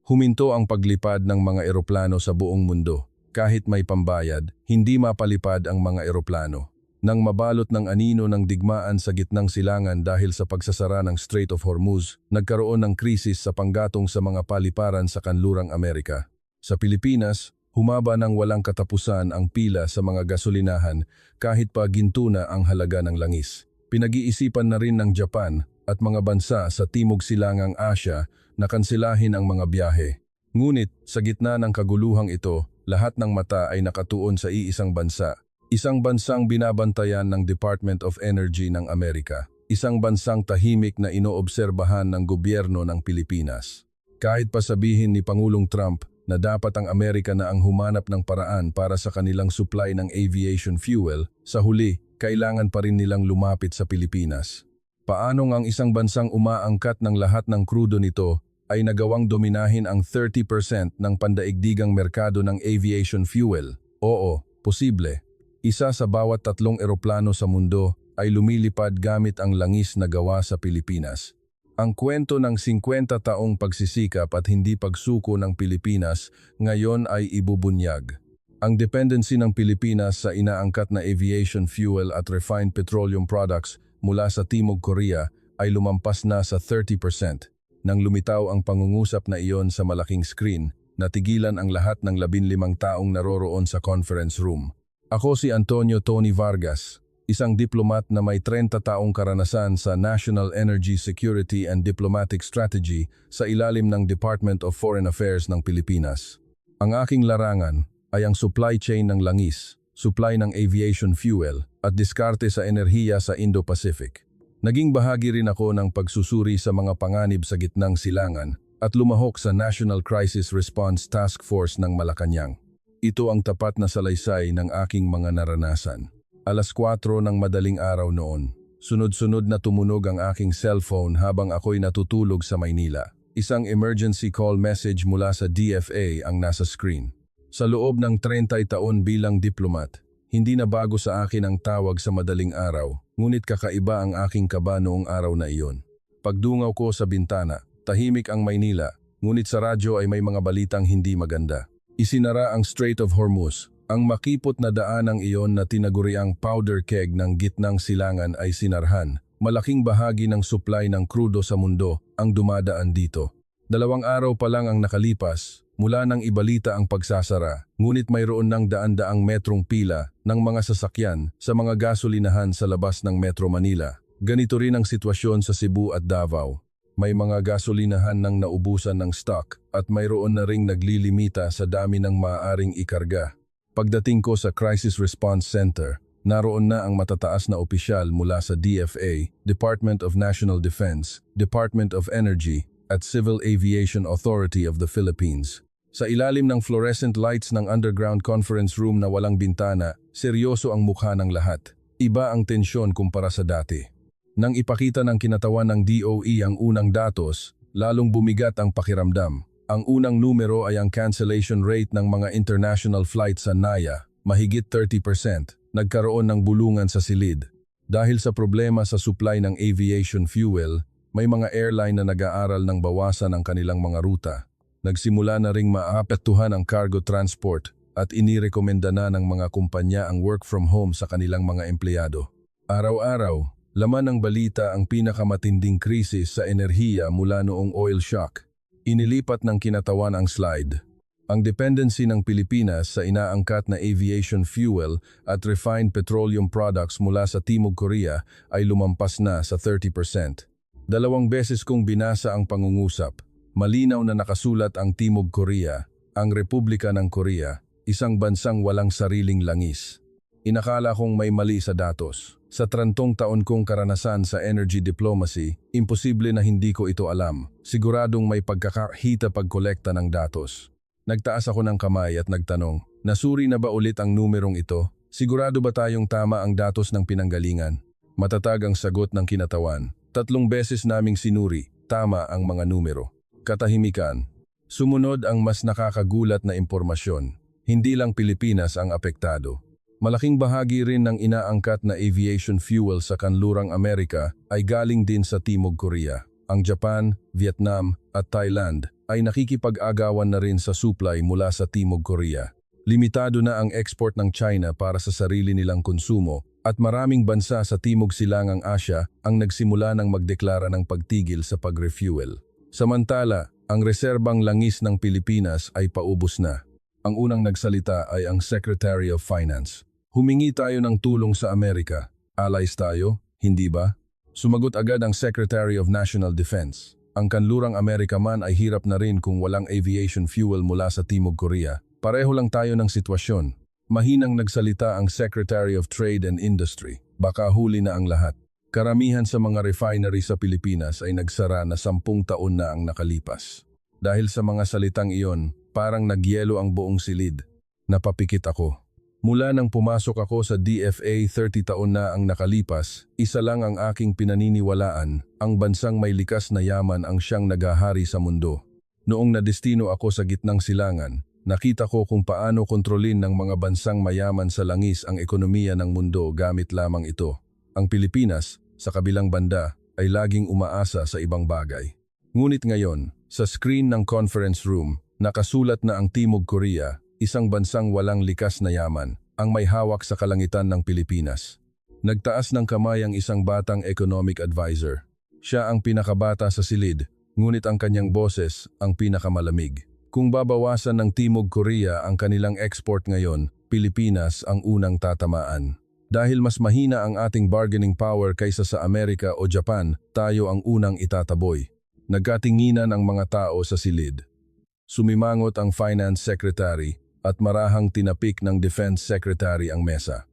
Huminto ang paglipad ng mga eroplano sa buong mundo. Kahit may pambayad, hindi mapalipad ang mga eroplano. Nang mabalot ng anino ng digmaan sa gitnang silangan dahil sa pagsasara ng Strait of Hormuz, nagkaroon ng krisis sa panggatong sa mga paliparan sa kanlurang Amerika. Sa Pilipinas, humaba ng walang katapusan ang pila sa mga gasolinahan kahit pa ginto na ang halaga ng langis. Pinag-iisipan na rin ng Japan at mga bansa sa Timog Silangang Asya na kansilahin ang mga biyahe. Ngunit sa gitna ng kaguluhang ito, lahat ng mata ay nakatuon sa iisang bansa. Isang bansang binabantayan ng Department of Energy ng Amerika. Isang bansang tahimik na inoobserbahan ng gobyerno ng Pilipinas. Kahit pa sabihin ni Pangulong Trump na dapat ang Amerika na ang humanap ng paraan para sa kanilang supply ng aviation fuel, sa huli, kailangan pa rin nilang lumapit sa Pilipinas. Paano ang isang bansang umaangkat ng lahat ng krudo nito ay nagawang dominahin ang 30% ng pandaigdigang merkado ng aviation fuel? Oo, posible. Isa sa bawat 3 eroplano sa mundo ay lumilipad gamit ang langis na gawa sa Pilipinas. Ang kwento ng 50 taong pagsisikap at hindi pagsuko ng Pilipinas ngayon ay ibubunyag. Ang dependency ng Pilipinas sa inaangkat na aviation fuel at refined petroleum products mula sa Timog Korea ay lumampas na sa 30%. Nang lumitaw ang pangungusap na iyon sa malaking screen, natigilan ang lahat ng 15 taong naroroon sa conference room. Ako si Antonio Tony Vargas, isang diplomat na may 30 taong karanasan sa National Energy Security and Diplomatic Strategy sa ilalim ng Department of Foreign Affairs ng Pilipinas. Ang aking larangan ay ang supply chain ng langis, supply ng aviation fuel at diskarte sa enerhiya sa Indo-Pacific. Naging bahagi rin ako ng pagsusuri sa mga panganib sa gitnang silangan at lumahok sa National Crisis Response Task Force ng Malacanang. Ito ang tapat na salaysay ng aking mga naranasan. 4:00 ng madaling araw noon. Sunod-sunod na tumunog ang aking cellphone habang ako'y natutulog sa Maynila. Isang emergency call message mula sa DFA ang nasa screen. Sa loob ng 30 taon bilang diplomat, hindi na bago sa akin ang tawag sa madaling araw, ngunit kakaiba ang aking kaba noong araw na iyon. Pagdungaw ko sa bintana, tahimik ang Maynila, ngunit sa radyo ay may mga balitang hindi maganda. Isinara ang Strait of Hormuz. Ang makipot na daanang iyon na tinaguriang powder keg ng gitnang silangan ay sinarhan. Malaking bahagi ng supply ng krudo sa mundo ang dumadaan dito. 2 araw pa lang ang nakalipas mula nang ibalita ang pagsasara, ngunit mayroon ng daan-daang metrong pila ng mga sasakyan sa mga gasolinahan sa labas ng Metro Manila. Ganito rin ang sitwasyon sa Cebu at Davao. May mga gasolinahan nang naubusan ng stock at mayroon na ring naglilimita sa dami ng maaaring ikarga. Pagdating ko sa Crisis Response Center, naroon na ang matataas na opisyal mula sa DFA, Department of National Defense, Department of Energy at Civil Aviation Authority of the Philippines. Sa ilalim ng fluorescent lights ng underground conference room na walang bintana, seryoso ang mukha ng lahat. Iba ang tensyon kumpara sa dati. Nang ipakita ng kinatawan ng DOE ang unang datos, lalong bumigat ang pakiramdam. Ang unang numero ay ang cancellation rate ng mga international flights sa NAIA, mahigit 30%. Nagkaroon ng bulungan sa silid. Dahil sa problema sa supply ng aviation fuel, may mga airline na nag-aaral ng bawasan ang kanilang mga ruta. Nagsimula na ring maapektuhan ang cargo transport at inirekomenda na ng mga kumpanya ang work from home sa kanilang mga empleyado. Araw-araw, laman ng balita ang pinakamatinding krisis sa enerhiya mula noong oil shock. Inilipat ng kinatawan ang slide. Ang dependency ng Pilipinas sa inaangkat na aviation fuel at refined petroleum products mula sa Timog Korea ay lumampas na sa 30%. 2 beses kong binasa ang pangungusap. Malinaw na nakasulat ang Timog Korea, ang Republika ng Korea, isang bansang walang sariling langis. Inakala kong may mali sa datos. Sa 30 taon kong karanasan sa energy diplomacy, imposible na hindi ko ito alam. Siguradong may pagkakahita pagkolekta ng datos. Nagtaas ako ng kamay at nagtanong, nasuri na ba ulit ang numerong ito? Sigurado ba tayong tama ang datos ng pinanggalingan? Matatag ang sagot ng kinatawan. 3 beses naming sinuri, tama ang mga numero. Katahimikan. Sumunod ang mas nakakagulat na impormasyon. Hindi lang Pilipinas ang apektado. Malaking bahagi rin ng inaangkat na aviation fuel sa kanlurang Amerika ay galing din sa Timog Korea. Ang Japan, Vietnam at Thailand ay nakikipag-agawan na rin sa supply mula sa Timog Korea. Limitado na ang export ng China para sa sarili nilang konsumo at maraming bansa sa Timog Silangang Asya ang nagsimula ng magdeklara ng pagtigil sa pag-refuel. Samantala, ang reserbang langis ng Pilipinas ay paubos na. Ang unang nagsalita ay ang Secretary of Finance. Humingi tayo ng tulong sa Amerika. Allies tayo, hindi ba? Sumagot agad ang Secretary of National Defense. Ang kanlurang Amerika man ay hirap na rin kung walang aviation fuel mula sa Timog Korea. Pareho lang tayo ng sitwasyon. Mahinang nagsalita ang Secretary of Trade and Industry. Baka huli na ang lahat. Karamihan sa mga refinery sa Pilipinas ay nagsara na 10 taon na ang nakalipas. Dahil sa mga salitang iyon, parang nagyelo ang buong silid. Napapikit ako. Mula nang pumasok ako sa DFA 30 taon na ang nakalipas, isa lang ang aking pinaniniwalaan, ang bansang may likas na yaman ang siyang naghahari sa mundo. Noong nadestino ako sa gitnang silangan, nakita ko kung paano kontrolin ng mga bansang mayaman sa langis ang ekonomiya ng mundo gamit lamang ito. Ang Pilipinas, sa kabilang banda, ay laging umaasa sa ibang bagay. Ngunit ngayon, sa screen ng conference room, nakasulat na ang Timog Korea, isang bansang walang likas na yaman, ang may hawak sa kalangitan ng Pilipinas. Nagtaas ng kamay ang isang batang economic advisor. Siya ang pinakabata sa silid, ngunit ang kanyang boses ang pinakamalamig. Kung babawasan ng Timog Korea ang kanilang export ngayon, Pilipinas ang unang tatamaan. Dahil mas mahina ang ating bargaining power kaysa sa Amerika o Japan, tayo ang unang itataboy. Nagkatinginan ang mga tao sa silid. Sumimangot ang Finance Secretary at marahang tinapik ng Defense Secretary ang mesa.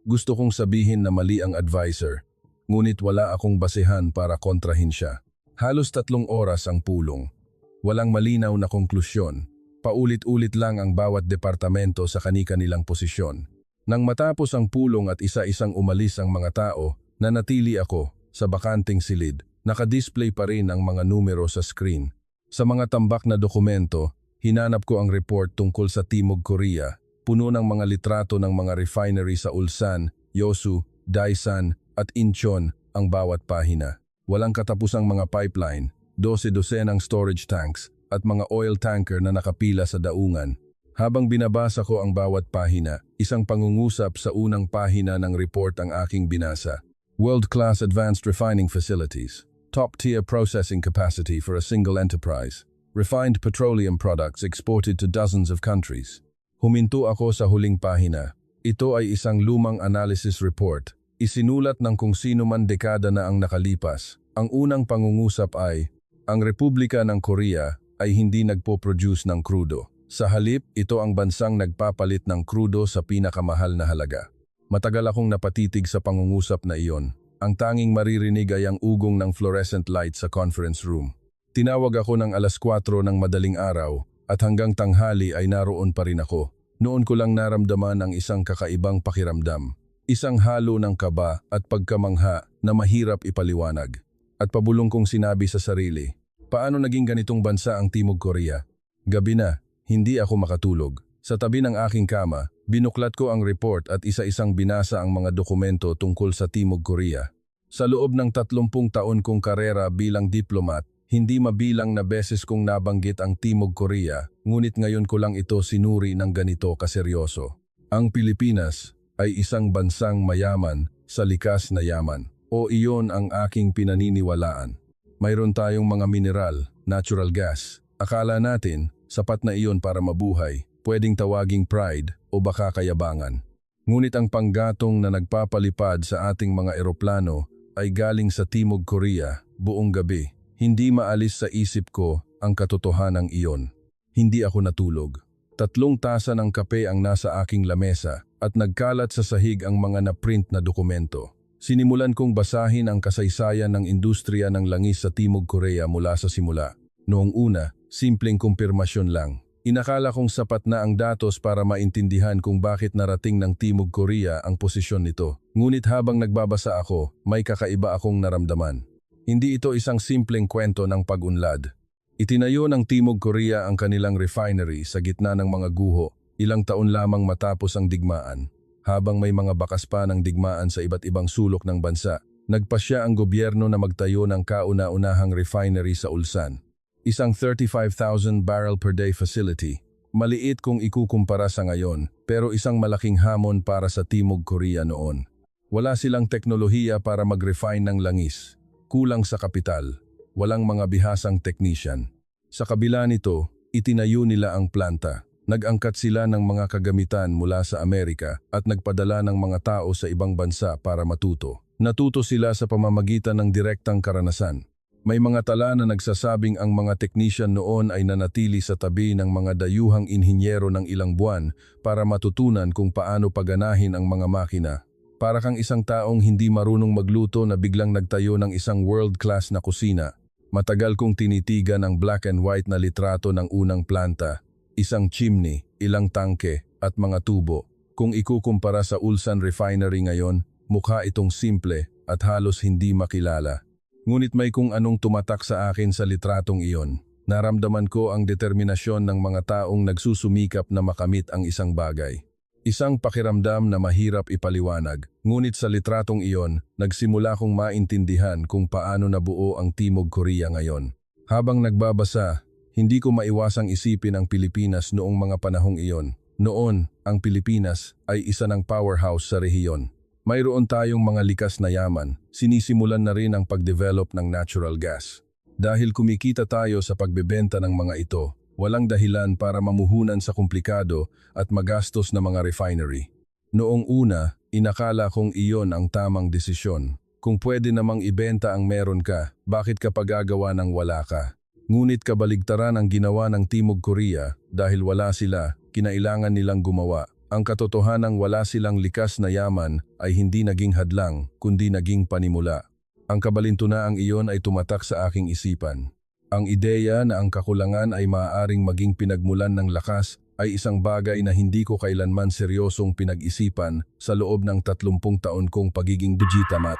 Gusto kong sabihin na mali ang advisor, ngunit wala akong basehan para kontrahin siya. Halos 3 oras ang pulong. Walang malinaw na konklusyon. Paulit-ulit lang ang bawat departamento sa kani-kanilang posisyon. Nang matapos ang pulong at isa-isang umalis ang mga tao, nanatili ako sa bakanting silid. Nakadisplay pa rin ang mga numero sa screen. Sa mga tambak na dokumento, hinanap ko ang report tungkol sa Timog Korea, puno ng mga litrato ng mga refinery sa Ulsan, Yeosu, Daesan at Incheon ang bawat pahina. Walang katapusang mga pipeline, 12-dosenang storage tanks at mga oil tanker na nakapila sa daungan. Habang binabasa ko ang bawat pahina, isang pangungusap sa unang pahina ng report ang aking binasa. World-class advanced refining facilities. Top-tier processing capacity for a single enterprise. Refined petroleum products exported to dozens of countries. Huminto ako sa huling pahina. Ito ay isang lumang analysis report. Isinulat ng kung sino man dekada na ang nakalipas. Ang unang pangungusap ay, ang Republika ng Korea ay hindi nagpo-produce ng krudo. Sa halip, ito ang bansang nagpapalit ng krudo sa pinakamahal na halaga. Matagal akong napatitig sa pangungusap na iyon. Ang tanging maririnig ay ang ugong ng fluorescent light sa conference room. Tinawag ako ng 4:00 ng madaling araw at hanggang tanghali ay naroon pa rin ako. Noon ko lang naramdaman ang isang kakaibang pakiramdam. Isang halo ng kaba at pagkamangha na mahirap ipaliwanag. At pabulong kong sinabi sa sarili, paano naging ganitong bansa ang Timog Korea? Gabi na, hindi ako makatulog. Sa tabi ng aking kama, binuklat ko ang report at isa-isang binasa ang mga dokumento tungkol sa Timog Korea. Sa loob ng 30 taon kong karera bilang diplomat, hindi mabilang na beses kong nabanggit ang Timog Korea, ngunit ngayon ko lang ito sinuri ng ganito kaseryoso. Ang Pilipinas ay isang bansang mayaman sa likas na yaman. O iyon ang aking pinaniniwalaan. Mayroon tayong mga mineral, natural gas. Akala natin, sapat na iyon para mabuhay. Pwedeng tawaging pride o baka kayabangan. Ngunit ang panggatong na nagpapalipad sa ating mga eroplano ay galing sa Timog Korea buong gabi. Hindi maalis sa isip ko ang katotohanang iyon. Hindi ako natulog. 3 tasa ng kape ang nasa aking lamesa at nagkalat sa sahig ang mga na-print na dokumento. Sinimulan kong basahin ang kasaysayan ng industriya ng langis sa Timog Korea mula sa simula. Noong una, simpleng kumpirmasyon lang. Inakala kong sapat na ang datos para maintindihan kung bakit narating ng Timog Korea ang posisyon nito. Ngunit habang nagbabasa ako, may kakaiba akong naramdaman. Hindi ito isang simpleng kwento ng pag-unlad. Itinayo ng Timog Korea ang kanilang refinery sa gitna ng mga guho, ilang taon lamang matapos ang digmaan. Habang may mga bakas pa ng digmaan sa iba't ibang sulok ng bansa, nagpasya ang gobyerno na magtayo ng kauna-unahang refinery sa Ulsan. Isang 35,000 barrel per day facility. Maliit kung ikukumpara sa ngayon, pero isang malaking hamon para sa Timog Korea noon. Wala silang teknolohiya para mag-refine ng langis. Kulang sa kapital. Walang mga bihasang technician. Sa kabila nito, itinayo nila ang planta. Nag-angkat sila ng mga kagamitan mula sa Amerika at nagpadala ng mga tao sa ibang bansa para matuto. Natuto sila sa pamamagitan ng direktang karanasan. May mga tala na nagsasabing ang mga technician noon ay nanatili sa tabi ng mga dayuhang inhinyero ng ilang buwan para matutunan kung paano paganahin ang mga makina. Para kang isang taong hindi marunong magluto na biglang nagtayo ng isang world-class na kusina. Matagal kong tinitigan ang black and white na litrato ng unang planta. Isang chimney, ilang tangke, at mga tubo. Kung ikukumpara sa Ulsan Refinery ngayon, mukha itong simple at halos hindi makilala. Ngunit may kung anong tumatak sa akin sa litratong iyon. Naramdaman ko ang determinasyon ng mga taong nagsusumikap na makamit ang isang bagay. Isang pakiramdam na mahirap ipaliwanag. Ngunit sa litratong iyon, nagsimula kong maintindihan kung paano nabuo ang Timog Korea ngayon. Habang nagbabasa, hindi ko maiwasang isipin ang Pilipinas noong mga panahong iyon. Noon, ang Pilipinas ay isa ng powerhouse sa rehiyon. Mayroon tayong mga likas na yaman, sinisimulan na rin ang pag-develop ng natural gas. Dahil kumikita tayo sa pagbebenta ng mga ito, walang dahilan para mamuhunan sa komplikado at magastos na mga refinery. Noong una, inakala kong iyon ang tamang desisyon. Kung pwede namang ibenta ang meron ka, bakit ka pagagawa ng wala ka? Ngunit kabaligtaran ang ginawa ng Timog Korea dahil wala sila, kinailangan nilang gumawa. Ang katotohanang wala silang likas na yaman ay hindi naging hadlang, kundi naging panimula. Ang kabalintunaang iyon ay tumatak sa aking isipan. Ang ideya na ang kakulangan ay maaaring maging pinagmulan ng lakas ay isang bagay na hindi ko kailanman seryosong pinag-isipan sa loob ng 30 taon kong pagiging digitamat.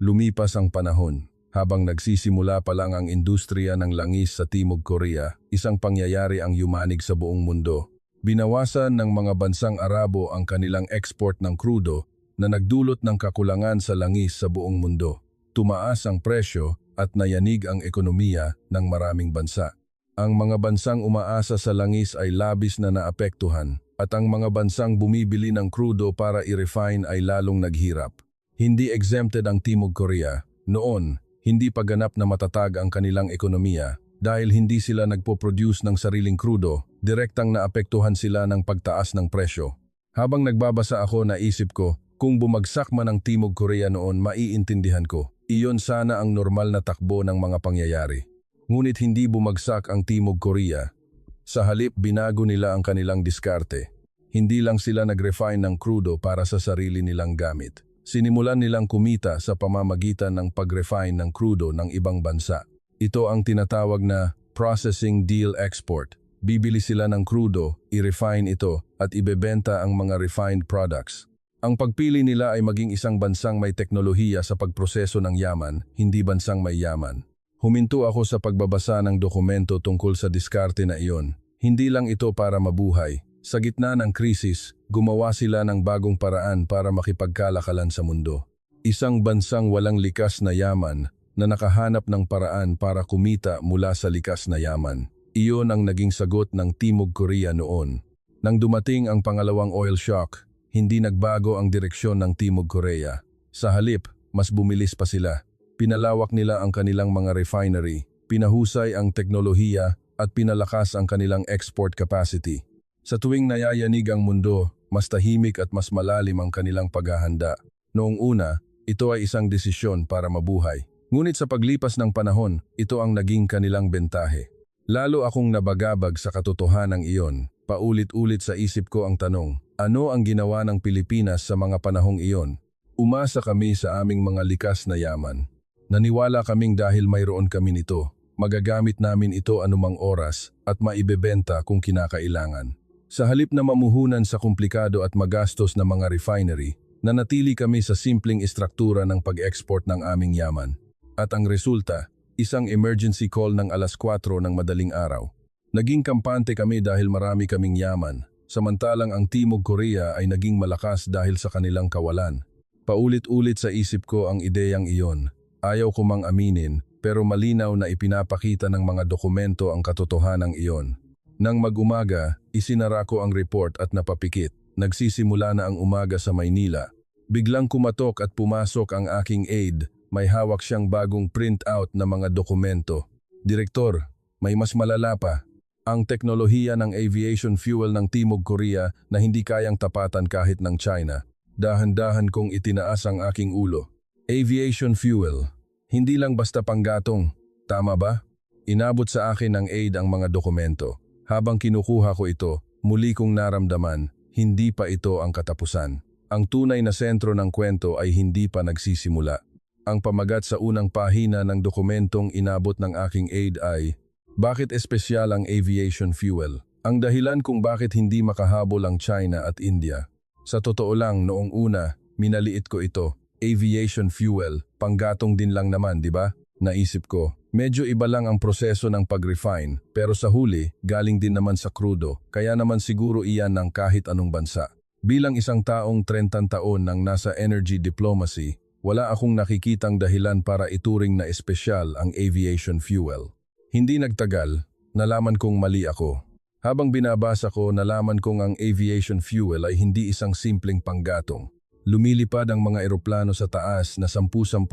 Lumipas ang panahon. Habang nagsisimula pa lang ang industriya ng langis sa Timog Korea, isang pangyayari ang yumanig sa buong mundo. Binawasan ng mga bansang Arabo ang kanilang export ng krudo na nagdulot ng kakulangan sa langis sa buong mundo. Tumaas ang presyo at nayanig ang ekonomiya ng maraming bansa. Ang mga bansang umaasa sa langis ay labis na naapektuhan at ang mga bansang bumibili ng krudo para i-refine ay lalong naghirap. Hindi exempted ang Timog Korea. Noon, hindi pa ganap na matatag ang kanilang ekonomiya dahil hindi sila nagpo-produce ng sariling krudo, direktang naapektuhan sila ng pagtaas ng presyo. Habang nagbabasa ako, naisip ko, kung bumagsak man ang Timog Korea noon, maiintindihan ko. Iyon sana ang normal na takbo ng mga pangyayari. Ngunit hindi bumagsak ang Timog Korea. Sa halip, binago nila ang kanilang diskarte. Hindi lang sila nag-refine ng krudo para sa sarili nilang gamit. Sinimulan nilang kumita sa pamamagitan ng pag-refine ng krudo ng ibang bansa. Ito ang tinatawag na processing deal export. Bibili sila ng krudo, i-refine ito at ibebenta ang mga refined products. Ang pagpili nila ay maging isang bansang may teknolohiya sa pagproseso ng yaman, hindi bansang may yaman. Huminto ako sa pagbabasa ng dokumento tungkol sa diskarte na iyon. Hindi lang ito para mabuhay. Sa gitna ng krisis, gumawa sila ng bagong paraan para makipagkalakalan sa mundo. Isang bansang walang likas na yaman na nakahanap ng paraan para kumita mula sa likas na yaman. Iyon ang naging sagot ng Timog Korea noon. Nang dumating ang pangalawang oil shock, hindi nagbago ang direksyon ng Timog Korea. Sa halip, mas bumilis pa sila. Pinalawak nila ang kanilang mga refinery, pinahusay ang teknolohiya at pinalakas ang kanilang export capacity. Sa tuwing nayayanig ang mundo, mas tahimik at mas malalim ang kanilang paghahanda. Noong una, ito ay isang desisyon para mabuhay. Ngunit sa paglipas ng panahon, ito ang naging kanilang bentahe. Lalo akong nabagabag sa katotohanang iyon. Paulit-ulit sa isip ko ang tanong, ano ang ginawa ng Pilipinas sa mga panahong iyon? Umasa kami sa aming mga likas na yaman. Naniwala kaming dahil mayroon kami nito, magagamit namin ito anumang oras at maibebenta kung kinakailangan. Sa halip na mamuhunan sa komplikado at magastos na mga refinery, nanatili kami sa simpleng istruktura ng pag-export ng aming yaman. At ang resulta, isang emergency call ng 4:00 ng madaling araw. Naging kampante kami dahil marami kaming yaman, samantalang ang Timog Korea ay naging malakas dahil sa kanilang kawalan. Paulit-ulit sa isip ko ang ideyang iyon. Ayaw ko mang aminin, pero malinaw na ipinapakita ng mga dokumento ang katotohanang iyon. Nang mag-umaga, isinara ko ang report at napapikit. Nagsisimula na ang umaga sa Maynila. Biglang kumatok at pumasok ang aking aide. May hawak siyang bagong print-out na mga dokumento. Direktor, may mas malala pa. Ang teknolohiya ng aviation fuel ng Timog Korea na hindi kayang tapatan kahit ng China. Dahan-dahan kong itinaas ang aking ulo. Aviation fuel. Hindi lang basta panggatong. Tama ba? Inabot sa akin ng aide ang mga dokumento. Habang kinukuha ko ito, muli kong naramdaman, hindi pa ito ang katapusan. Ang tunay na sentro ng kwento ay hindi pa nagsisimula. Ang pamagat sa unang pahina ng dokumentong inabot ng aking aide ay, bakit espesyal ang aviation fuel? Ang dahilan kung bakit hindi makahabol ang China at India. Sa totoo lang, noong una, minaliit ko ito. Aviation fuel, panggatong din lang naman, di ba? Naisip ko, medyo iba lang ang proseso ng pag-refine, pero sa huli, galing din naman sa krudo, kaya naman siguro iyan ng kahit anong bansa. Bilang isang taong 30 taon nang nasa energy diplomacy, wala akong nakikitang dahilan para ituring na espesyal ang aviation fuel. Hindi nagtagal, nalaman kong mali ako. Habang binabasa ko, nalaman kong ang aviation fuel ay hindi isang simpleng panggatong. Lumilipad ang mga eroplano sa taas na 10,000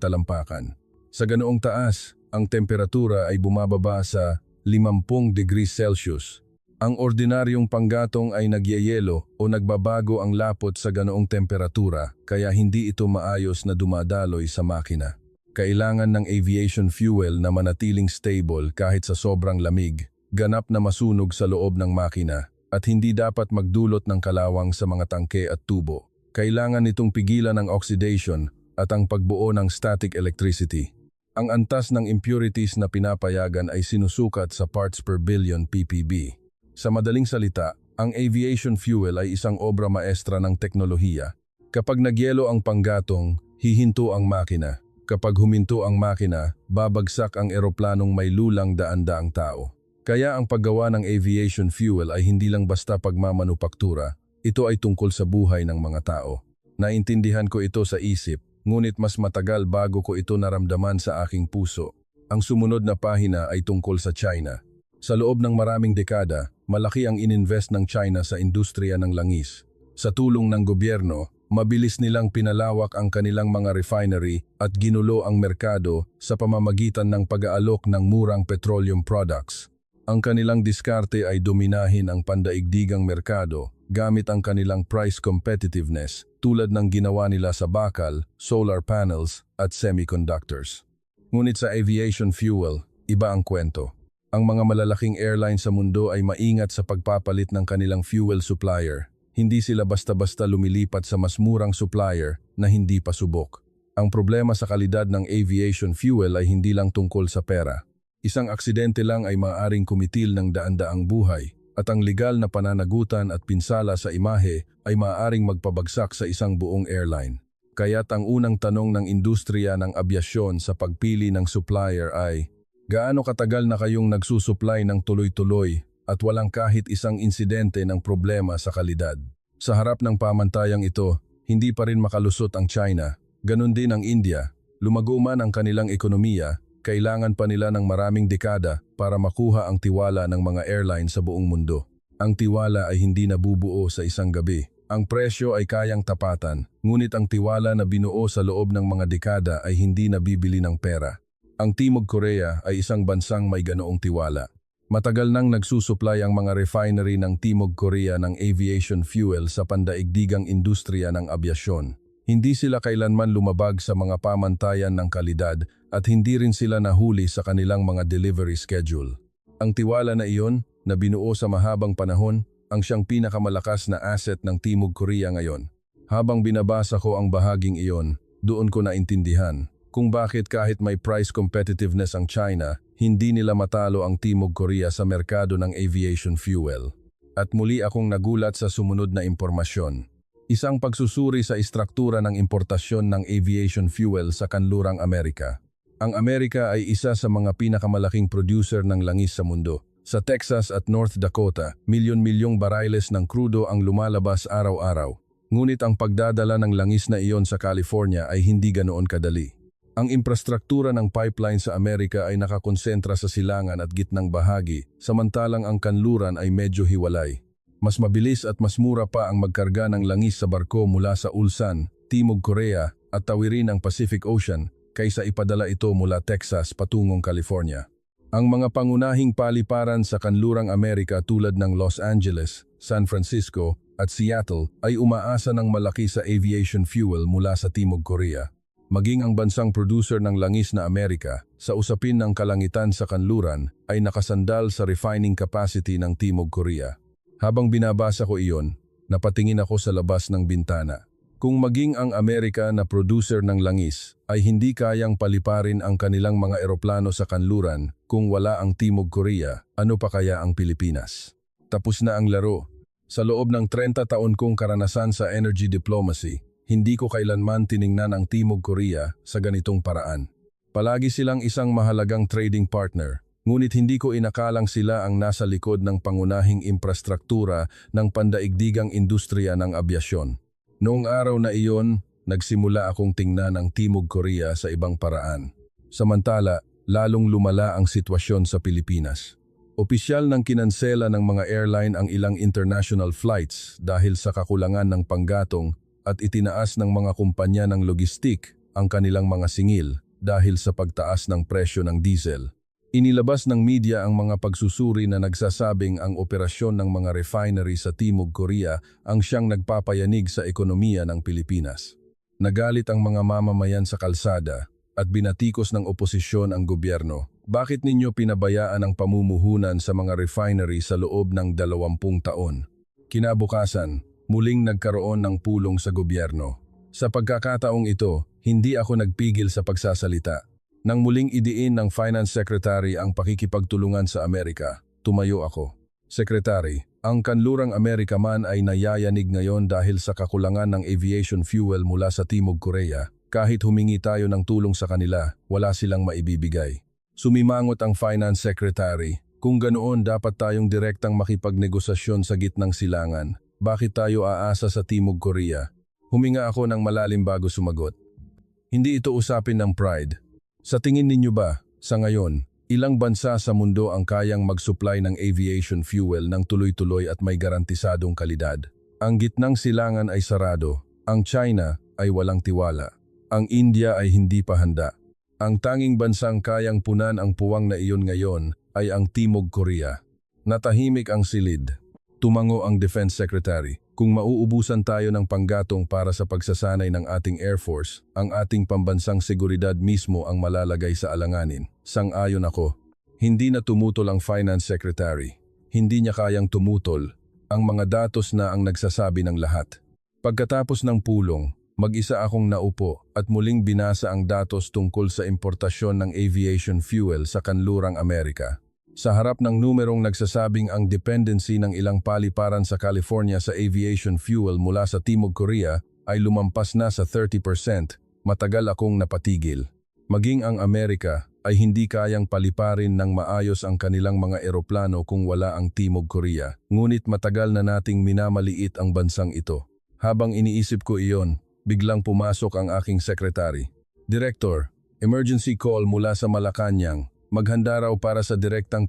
talampakan. Sa ganoong taas, ang temperatura ay bumababa sa 50 degrees Celsius. Ang ordinaryong panggatong ay nagyayelo o nagbabago ang lapot sa ganoong temperatura kaya hindi ito maayos na dumadaloy sa makina. Kailangan ng aviation fuel na manatiling stable kahit sa sobrang lamig, ganap na masunog sa loob ng makina at hindi dapat magdulot ng kalawang sa mga tangke at tubo. Kailangan nitong pigilan ang oxidation at ang pagbuo ng static electricity. Ang antas ng impurities na pinapayagan ay sinusukat sa parts per billion ppb. Sa madaling salita, ang aviation fuel ay isang obra maestra ng teknolohiya. Kapag nagyelo ang panggatong, hihinto ang makina. Kapag huminto ang makina, babagsak ang eroplanong may lulang daan-daang tao. Kaya ang paggawa ng aviation fuel ay hindi lang basta pagmamanupaktura. Ito ay tungkol sa buhay ng mga tao. Naintindihan ko ito sa isip, ngunit mas matagal bago ko ito naramdaman sa aking puso. Ang sumunod na pahina ay tungkol sa China. Sa loob ng maraming dekada, malaki ang ininvest ng China sa industriya ng langis. Sa tulong ng gobyerno, mabilis nilang pinalawak ang kanilang mga refinery at ginulo ang merkado sa pamamagitan ng pag-aalok ng murang petroleum products. Ang kanilang diskarte ay dominahin ang pandaigdigang merkado gamit ang kanilang price competitiveness tulad ng ginawa nila sa bakal, solar panels at semiconductors. Ngunit sa aviation fuel, iba ang kwento. Ang mga malalaking airline sa mundo ay maingat sa pagpapalit ng kanilang fuel supplier. Hindi sila basta-basta lumilipat sa mas murang supplier na hindi pa subok. Ang problema sa kalidad ng aviation fuel ay hindi lang tungkol sa pera. Isang aksidente lang ay maaaring kumitil ng daan-daang buhay at ang legal na pananagutan at pinsala sa imahe ay maaaring magpabagsak sa isang buong airline. Kaya't ang unang tanong ng industriya ng abyasyon sa pagpili ng supplier ay, gaano katagal na kayong nagsusupply ng tuloy-tuloy at walang kahit isang insidente ng problema sa kalidad? Sa harap ng pamantayang ito, hindi pa rin makalusot ang China. Ganon din ang India. Lumago man ang kanilang ekonomiya, kailangan pa nila ng maraming dekada para makuha ang tiwala ng mga airline sa buong mundo. Ang tiwala ay hindi nabubuo sa isang gabi. Ang presyo ay kayang tapatan, ngunit ang tiwala na binuo sa loob ng mga dekada ay hindi nabibili ng pera. Ang Timog Korea ay isang bansang may ganoong tiwala. Matagal nang nagsusupply ang mga refinery ng Timog Korea ng aviation fuel sa pandaigdigang industriya ng abyasyon. Hindi sila kailanman lumabag sa mga pamantayan ng kalidad at hindi rin sila nahuli sa kanilang mga delivery schedule. Ang tiwala na iyon, na binuo sa mahabang panahon, ang siyang pinakamalakas na asset ng Timog Korea ngayon. Habang binabasa ko ang bahaging iyon, doon ko naintindihan kung bakit kahit may price competitiveness ang China, hindi nila matalo ang Timog Korea sa merkado ng aviation fuel. At muli akong nagulat sa sumunod na impormasyon. Isang pagsusuri sa istruktura ng importasyon ng aviation fuel sa kanlurang Amerika. Ang Amerika ay isa sa mga pinakamalaking producer ng langis sa mundo. Sa Texas at North Dakota, milyon-milyong barailes ng krudo ang lumalabas araw-araw. Ngunit ang pagdadala ng langis na iyon sa California ay hindi ganoon kadali. Ang infrastruktura ng pipeline sa Amerika ay nakakonsentra sa silangan at gitnang bahagi, samantalang ang kanluran ay medyo hiwalay. Mas mabilis at mas mura pa ang magkarga ng langis sa barko mula sa Ulsan, Timog Korea at tawirin ng Pacific Ocean kaysa ipadala ito mula Texas patungong California. Ang mga pangunahing paliparan sa kanlurang Amerika tulad ng Los Angeles, San Francisco at Seattle ay umaasa ng malaki sa aviation fuel mula sa Timog Korea. Maging ang bansang producer ng langis na Amerika sa usapin ng kalangitan sa kanluran ay nakasandal sa refining capacity ng Timog Korea. Habang binabasa ko iyon, napatingin ako sa labas ng bintana. Kung maging ang Amerika na producer ng langis ay hindi kayang paliparin ang kanilang mga eroplano sa kanluran kung wala ang Timog Korea, ano pa kaya ang Pilipinas? Tapos na ang laro. Sa loob ng 30 taon kong karanasan sa energy diplomacy, hindi ko kailanman tiningnan ang Timog Korea sa ganitong paraan. Palagi silang isang mahalagang trading partner, ngunit hindi ko inakalang sila ang nasa likod ng pangunahing infrastruktura ng pandaigdigang industriya ng abyasyon. Noong araw na iyon, nagsimula akong tingnan ang Timog Korea sa ibang paraan. Samantala, lalong lumala ang sitwasyon sa Pilipinas. Opisyal nang kinansela ng mga airline ang ilang international flights dahil sa kakulangan ng panggatong at itinaas ng mga kumpanya ng logistik ang kanilang mga singil dahil sa pagtaas ng presyo ng diesel. Inilabas ng media ang mga pagsusuri na nagsasabing ang operasyon ng mga refinery sa Timog Korea ang siyang nagpapayanig sa ekonomiya ng Pilipinas. Nagalit ang mga mamamayan sa kalsada at binatikos ng oposisyon ang gobyerno. Bakit ninyo pinabayaan ang pamumuhunan sa mga refinery sa loob ng 20 taon? Kinabukasan, muling nagkaroon ng pulong sa gobyerno. Sa pagkakataong ito, hindi ako nagpigil sa pagsasalita. Nang muling idiin ng Finance Secretary ang pakikipagtulungan sa Amerika, tumayo ako. Secretary, ang kanlurang Amerika man ay nayayanig ngayon dahil sa kakulangan ng aviation fuel mula sa Timog Korea. Kahit humingi tayo ng tulong sa kanila, wala silang maibibigay. Sumimangot ang Finance Secretary. Kung ganoon, dapat tayong direktang makipagnegosasyon sa gitnang silangan. Bakit tayo aasa sa Timog Korea? Huminga ako ng malalim bago sumagot. Hindi ito usapin ng pride. Sa tingin ninyo ba, sa ngayon, ilang bansa sa mundo ang kayang mag-supply ng aviation fuel ng tuloy-tuloy at may garantisadong kalidad? Ang gitnang silangan ay sarado. Ang China ay walang tiwala. Ang India ay hindi pa handa. Ang tanging bansang kayang punan ang puwang na iyon ngayon ay ang Timog Korea. Natahimik ang silid. Tumango ang Defense Secretary. Kung mauubusan tayo ng panggatong para sa pagsasanay ng ating Air Force, ang ating pambansang seguridad mismo ang malalagay sa alanganin. Sang-ayon ako. Hindi na tumutol ang Finance Secretary. Hindi niya kayang tumutol. Ang mga datos na ang nagsasabi ng lahat. Pagkatapos ng pulong, mag-isa akong naupo at muling binasa ang datos tungkol sa importasyon ng aviation fuel sa kanlurang Amerika. Sa harap ng numerong nagsasabing ang dependency ng ilang paliparan sa California sa aviation fuel mula sa Timog Korea ay lumampas na sa 30%, matagal akong napatigil. Maging ang Amerika ay hindi kayang paliparin ng maayos ang kanilang mga eroplano kung wala ang Timog Korea. Ngunit matagal na nating minamaliit ang bansang ito. Habang iniisip ko iyon, biglang pumasok ang aking sekretary. Director, emergency call mula sa Malacanang. Maghanda raw para sa direktang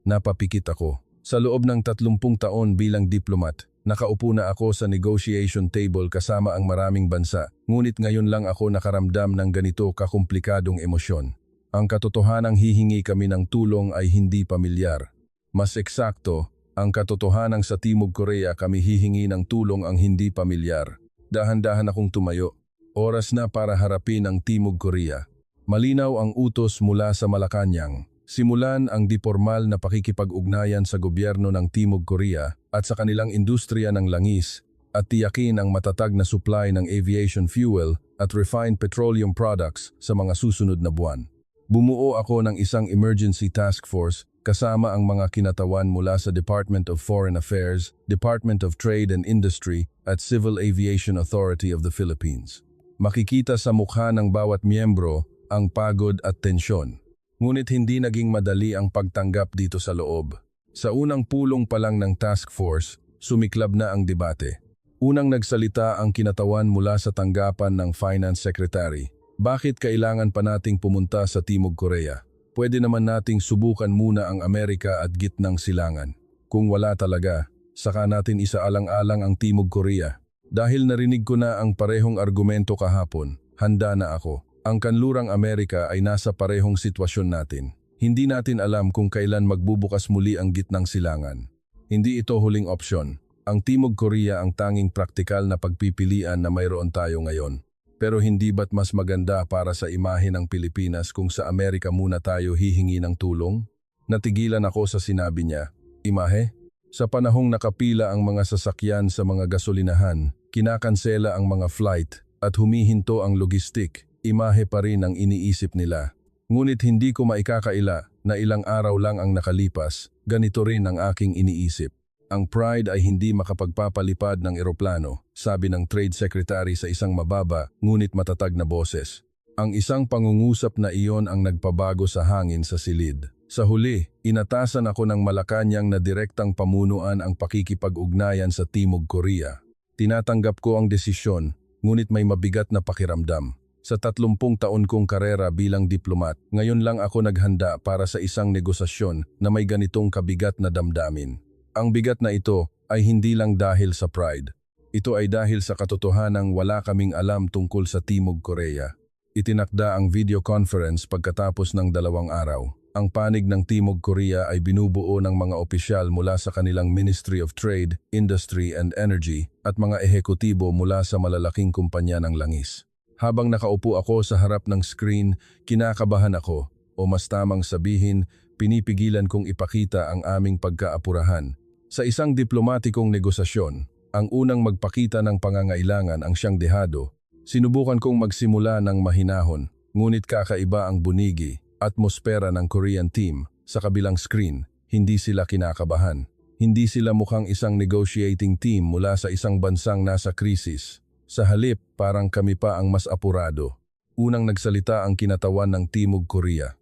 Napapikit ako. Sa loob ng 30 taon bilang diplomat, nakaupo na ako sa negotiation table kasama ang maraming bansa, ngunit ngayon lang ako nakaramdam ng ganito kakomplikadong emosyon. Ang katotohanang hihingi kami ng tulong ay hindi pamilyar. Mas eksakto, ang katotohanang sa Timog Korea kami hihingi ng tulong ang hindi pamilyar. Dahan-dahan akong tumayo. Oras na para harapin ang Timog Korea. Malinaw ang utos mula sa Malacanang. Simulan ang dipormal na pakikipag-ugnayan sa gobyerno ng Timog Korea at sa kanilang industriya ng langis at tiyakin ang matatag na supply ng aviation fuel at refined petroleum products sa mga susunod na buwan. Bumuo ako ng isang emergency task force kasama ang mga kinatawan mula sa Department of Foreign Affairs, Department of Trade and Industry at Civil Aviation Authority of the Philippines. Makikita sa mukha ng bawat miyembro ang pagod at tensyon. Ngunit hindi naging madali ang pagtanggap dito sa loob. Sa unang pulong pa lang ng task force, sumiklab na ang debate. Unang nagsalita ang kinatawan mula sa tanggapan ng Finance Secretary. Bakit kailangan pa nating pumunta sa Timog Korea? Pwede naman nating subukan muna ang Amerika at gitnang silangan. Kung wala talaga, saka natin isaalang-alang ang Timog Korea. Dahil narinig ko na ang parehong argumento kahapon, handa na ako. Ang kanlurang Amerika ay nasa parehong sitwasyon natin. Hindi natin alam kung kailan magbubukas muli ang gitnang silangan. Hindi ito huling opsyon. Ang Timog Korea ang tanging praktikal na pagpipilian na mayroon tayo ngayon. Pero hindi ba't mas maganda para sa imahe ng Pilipinas kung sa Amerika muna tayo hihingi ng tulong? Natigilan ako sa sinabi niya. Imahe? Sa panahong nakapila ang mga sasakyan sa mga gasolinahan, kinakansela ang mga flight at humihinto ang logistik, imahe pa rin ang iniisip nila. Ngunit hindi ko maikakaila na ilang araw lang ang nakalipas, ganito rin ang aking iniisip. Ang Pride ay hindi makapagpapalipad ng eroplano, sabi ng Trade Secretary sa isang mababa ngunit matatag na boses. Ang isang pangungusap na iyon ang nagpabago sa hangin sa silid. Sa huli, inatasan ako ng Malacanang na direktang pamunuan ang pakikipag-ugnayan sa Timog Korea. Tinatanggap ko ang desisyon, ngunit may mabigat na pakiramdam. Sa 30 taon kong karera bilang diplomat, ngayon lang ako naghanda para sa isang negosasyon na may ganitong kabigat na damdamin. Ang bigat na ito ay hindi lang dahil sa Pride. Ito ay dahil sa katotohanang wala kaming alam tungkol sa Timog Korea. Itinakda ang video conference pagkatapos ng 2 araw. Ang panig ng Timog Korea ay binubuo ng mga opisyal mula sa kanilang Ministry of Trade, Industry and Energy at mga ehekutibo mula sa malalaking kumpanya ng langis. Habang nakaupo ako sa harap ng screen, kinakabahan ako, o mas tamang sabihin, pinipigilan kong ipakita ang aming pagkaapurahan. Sa isang diplomatikong negosasyon, ang unang magpakita ng pangangailangan ang siyang dehado. Sinubukan kong magsimula ng mahinahon, ngunit kakaiba ang bunigi, atmosfera ng Korean team. Sa kabilang screen, hindi sila kinakabahan. Hindi sila mukhang isang negotiating team mula sa isang bansang nasa krisis. Sa halip, parang kami pa ang mas apurado. Unang nagsalita ang kinatawan ng Timog Korea.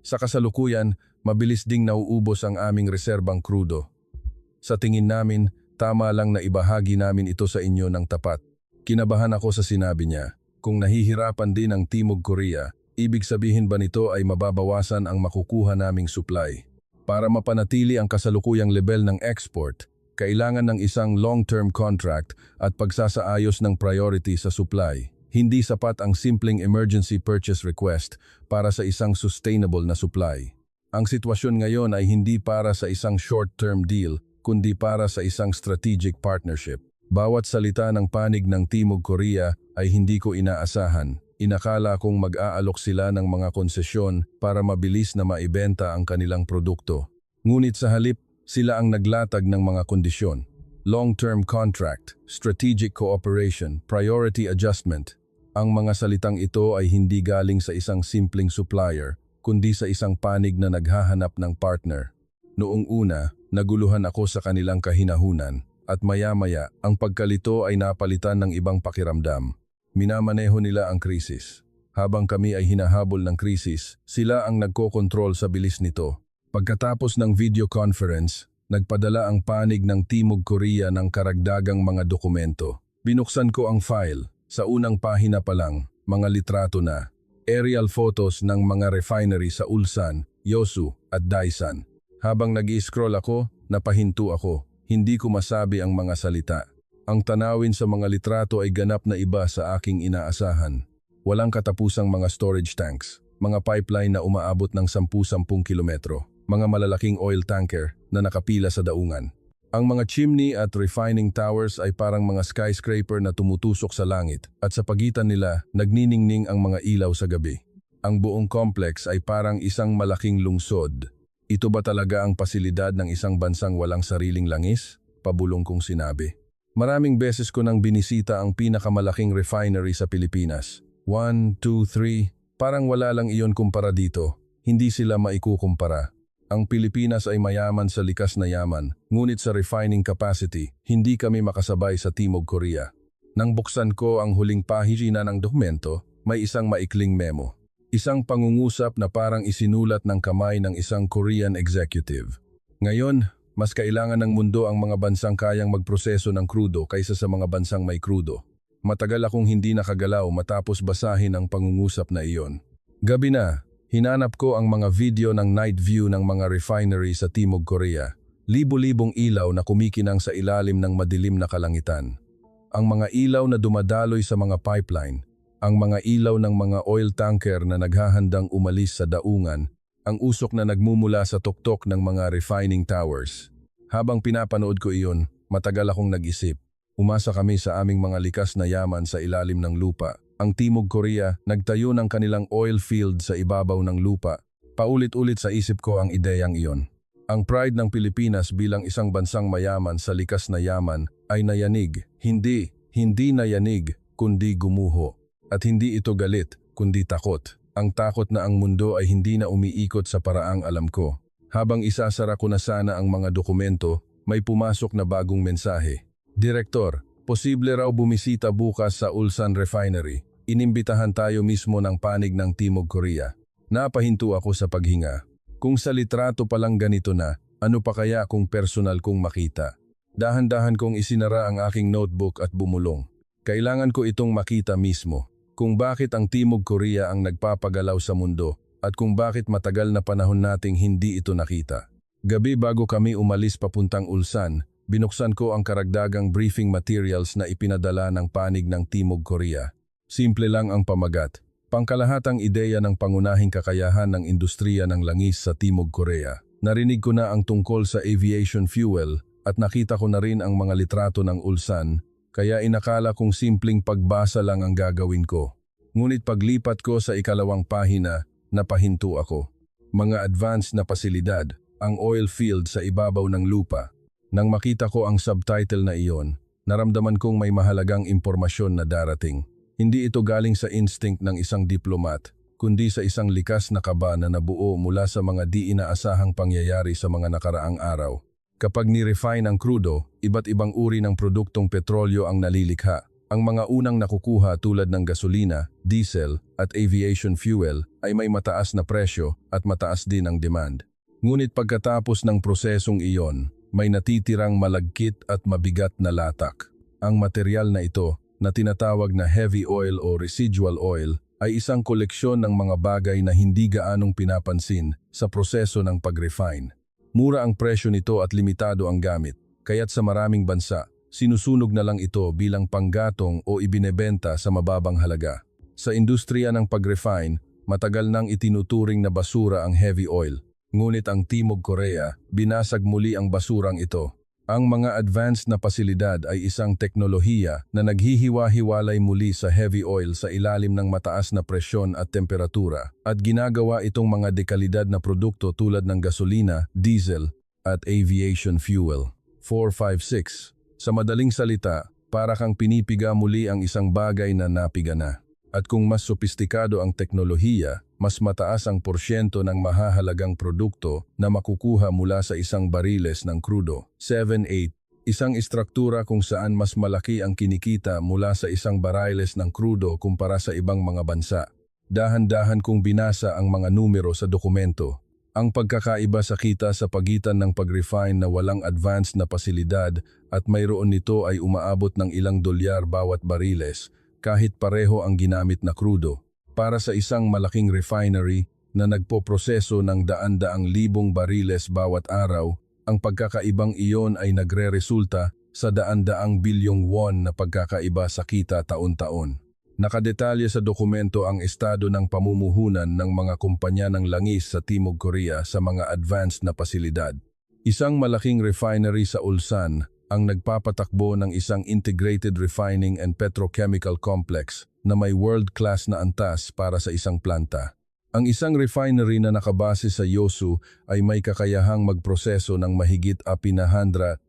Sa kasalukuyan, mabilis ding nauubos ang aming reserbang krudo. Sa tingin namin, tama lang na ibahagi namin ito sa inyo ng tapat. Kinabahan ako sa sinabi niya, kung nahihirapan din ang Timog Korea, ibig sabihin ba nito ay mababawasan ang makukuha naming supply? Para mapanatili ang kasalukuyang level ng export, kailangan ng isang long-term contract at pagsasaayos ng priority sa supply. Hindi sapat ang simpleng emergency purchase request para sa isang sustainable na supply. Ang sitwasyon ngayon ay hindi para sa isang short-term deal, kundi para sa isang strategic partnership. Bawat salita ng panig ng Timog Korea ay hindi ko inaasahan. Inakala kong mag-aalok sila ng mga konsesyon para mabilis na maibenta ang kanilang produkto. Ngunit sa halip, sila ang naglatag ng mga kondisyon. Long-term contract, strategic cooperation, priority adjustment. Ang mga salitang ito ay hindi galing sa isang simpleng supplier, kundi sa isang panig na naghahanap ng partner. Noong una, naguluhan ako sa kanilang kahinahunan at maya-maya ang pagkalito ay napalitan ng ibang pakiramdam. Minamaneho nila ang krisis. Habang kami ay hinahabol ng krisis, sila ang nagkokontrol sa bilis nito. Pagkatapos ng video conference, nagpadala ang panig ng Timog Korea ng karagdagang mga dokumento. Binuksan ko ang file. Sa unang pahina pa lang, mga litrato na. Aerial photos ng mga refinery sa Ulsan, Yeosu at Daesan. Habang nag-i-scroll ako, napahinto ako. Hindi ko masabi ang mga salita. Ang tanawin sa mga litrato ay ganap na iba sa aking inaasahan. Walang katapusang mga storage tanks, mga pipeline na umaabot ng 10-10 kilometro, mga malalaking oil tanker na nakapila sa daungan. Ang mga chimney at refining towers ay parang mga skyscraper na tumutusok sa langit at sa pagitan nila nagniningning ang mga ilaw sa gabi. Ang buong complex ay parang isang malaking lungsod. Ito ba talaga ang pasilidad ng isang bansang walang sariling langis? Pabulong kong sinabi. Maraming beses ko nang binisita ang pinakamalaking refinery sa Pilipinas. 1, 2, 3, parang wala lang iyon kumpara dito. Hindi sila maikukumpara. Ang Pilipinas ay mayaman sa likas na yaman, ngunit sa refining capacity, hindi kami makasabay sa Timog Korea. Nang buksan ko ang huling pahina ng dokumento, may isang maikling memo. Isang pangungusap na parang isinulat ng kamay ng isang Korean executive. Ngayon, mas kailangan ng mundo ang mga bansang kayang magproseso ng krudo kaysa sa mga bansang may krudo. Matagal akong hindi nakagalaw matapos basahin ang pangungusap na iyon. Gabi na, hinanap ko ang mga video ng night view ng mga refinery sa Timog Korea. Libo-libong ilaw na kumikinang sa ilalim ng madilim na kalangitan. Ang mga ilaw na dumadaloy sa mga pipeline, ang mga ilaw ng mga oil tanker na naghahandang umalis sa daungan, ang usok na nagmumula sa tuktok ng mga refining towers. Habang pinapanood ko iyon, matagal akong nag-isip. Umasa kami sa aming mga likas na yaman sa ilalim ng lupa. Ang Timog Korea nagtayo ng kanilang oil field sa ibabaw ng lupa. Paulit-ulit sa isip ko ang ideyang iyon. Ang pride ng Pilipinas bilang isang bansang mayaman sa likas na yaman ay nayanig. Hindi nayanig, kundi gumuho. At hindi ito galit, kundi takot. Ang takot na ang mundo ay hindi na umiikot sa paraang alam ko. Habang isasara ko na sana ang mga dokumento, may pumasok na bagong mensahe. Direktor, posible raw bumisita bukas sa Ulsan Refinery. Inimbitahan tayo mismo ng panig ng Timog Korea. Napahinto ako sa paghinga. Kung sa litrato palang ganito na, ano pa kaya kung personal kong makita? Dahan-dahan kong isinara ang aking notebook at bumulong. Kailangan ko itong makita mismo. Kung bakit ang Timog Korea ang nagpapagalaw sa mundo at kung bakit matagal na panahon nating hindi ito nakita. Gabi bago kami umalis papuntang Ulsan, binuksan ko ang karagdagang briefing materials na ipinadala ng panig ng Timog Korea. Simple lang ang pamagat. Pangkalahatang ideya ng pangunahing kakayahan ng industriya ng langis sa Timog Korea. Narinig ko na ang tungkol sa aviation fuel at nakita ko na rin ang mga litrato ng Ulsan, kaya inakala kong simpleng pagbasa lang ang gagawin ko. Ngunit paglipat ko sa ikalawang pahina, napahinto ako. Mga advanced na pasilidad, ang oil field sa ibabaw ng lupa. Nang makita ko ang subtitle na iyon, naramdaman kong may mahalagang impormasyon na darating. Hindi ito galing sa instinct ng isang diplomat, kundi sa isang likas na kaba na nabuo mula sa mga di inaasahang pangyayari sa mga nakaraang araw. Kapag ni-refine ang krudo, iba't ibang uri ng produktong petrolyo ang nalilikha. Ang mga unang nakukuha tulad ng gasolina, diesel at aviation fuel ay may mataas na presyo at mataas din ang demand. Ngunit pagkatapos ng prosesong iyon, may natitirang malagkit at mabigat na latak. Ang material na ito, na tinatawag na heavy oil o residual oil, ay isang koleksyon ng mga bagay na hindi gaanong pinapansin sa proseso ng pag-refine. Mura ang presyo nito at limitado ang gamit, kaya't sa maraming bansa, sinusunog na lang ito bilang panggatong o ibinebenta sa mababang halaga. Sa industriya ng pag-refine, matagal nang itinuturing na basura ang heavy oil. Ngunit ang Timog Korea, binasag muli ang basurang ito. Ang mga advanced na pasilidad ay isang teknolohiya na naghihiwa-hiwalay muli sa heavy oil sa ilalim ng mataas na presyon at temperatura at ginagawa itong mga dekalidad na produkto tulad ng gasolina, diesel at aviation fuel. 456. Sa madaling salita, para kang pinipiga muli ang isang bagay na napiga na. At kung mas sopistikado ang teknolohiya, mas mataas ang porsyento ng mahahalagang produkto na makukuha mula sa isang bariles ng krudo. 7-8. Isang istruktura kung saan mas malaki ang kinikita mula sa isang bariles ng krudo kumpara sa ibang mga bansa. Dahan-dahan kong binasa ang mga numero sa dokumento. Ang pagkakaiba sa kita sa pagitan ng pag-refine na walang advanced na pasilidad at mayroon nito ay umaabot ng ilang dolyar bawat bariles kahit pareho ang ginamit na krudo. Para sa isang malaking refinery na nagpoproseso ng daan-daang libong bariles bawat araw, ang pagkakaibang iyon ay nagre-resulta sa daan-daang bilyong won na pagkakaiba sa kita taon-taon. Nakadetalye sa dokumento ang estado ng pamumuhunan ng mga kumpanya ng langis sa Timog Korea sa mga advanced na pasilidad. Isang malaking refinery sa Ulsan ang nagpapatakbo ng isang integrated refining and petrochemical complex na may world-class na antas para sa isang planta. Ang isang refinery na nakabase sa Yosu ay may kakayahang magproseso ng mahigit 100,000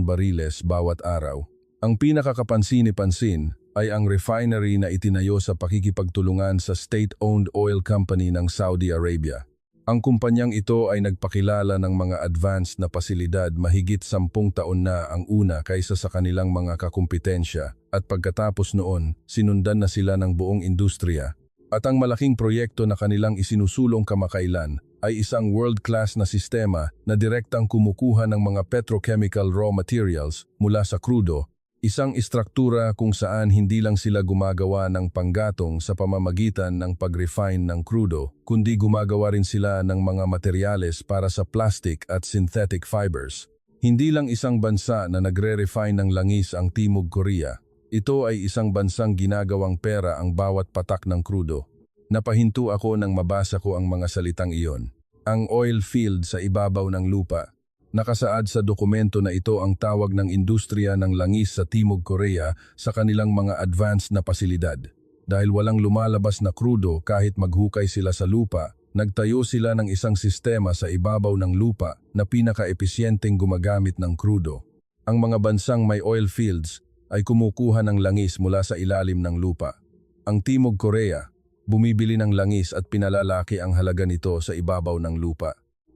bariles bawat araw. Ang pinakakapansin-pansin ay ang refinery na itinayo sa pakikipagtulungan sa state-owned oil company ng Saudi Arabia. Ang kumpanyang ito ay nagpakilala ng mga advanced na pasilidad mahigit 10 taon na ang una kaysa sa kanilang mga kakumpetensya at pagkatapos noon, sinundan na sila ng buong industriya. At ang malaking proyekto na kanilang isinusulong kamakailan ay isang world-class na sistema na direktang kumukuha ng mga petrochemical raw materials mula sa krudo, Isang istruktura kung saan hindi lang sila gumagawa ng panggatong sa pamamagitan ng pag-refine ng krudo, kundi gumagawa rin sila ng mga materyales para sa plastic at synthetic fibers. Hindi lang isang bansa na nagre-refine ng langis ang Timog Korea. Ito ay isang bansang ginagawang pera ang bawat patak ng krudo. Napahinto ako nang mabasa ko ang mga salitang iyon. Ang oil field sa ibabaw ng lupa. Nakasaad sa dokumento na ito ang tawag ng industriya ng langis sa Timog Korea sa kanilang mga advanced na pasilidad. Dahil walang lumalabas na krudo kahit maghukay sila sa lupa, nagtayo sila ng isang sistema sa ibabaw ng lupa na pinaka-episyenteng gumagamit ng krudo. Ang mga bansang may oil fields ay kumukuha ng langis mula sa ilalim ng lupa. Ang Timog Korea, bumibili ng langis at pinalalaki ang halaga nito sa ibabaw ng lupa.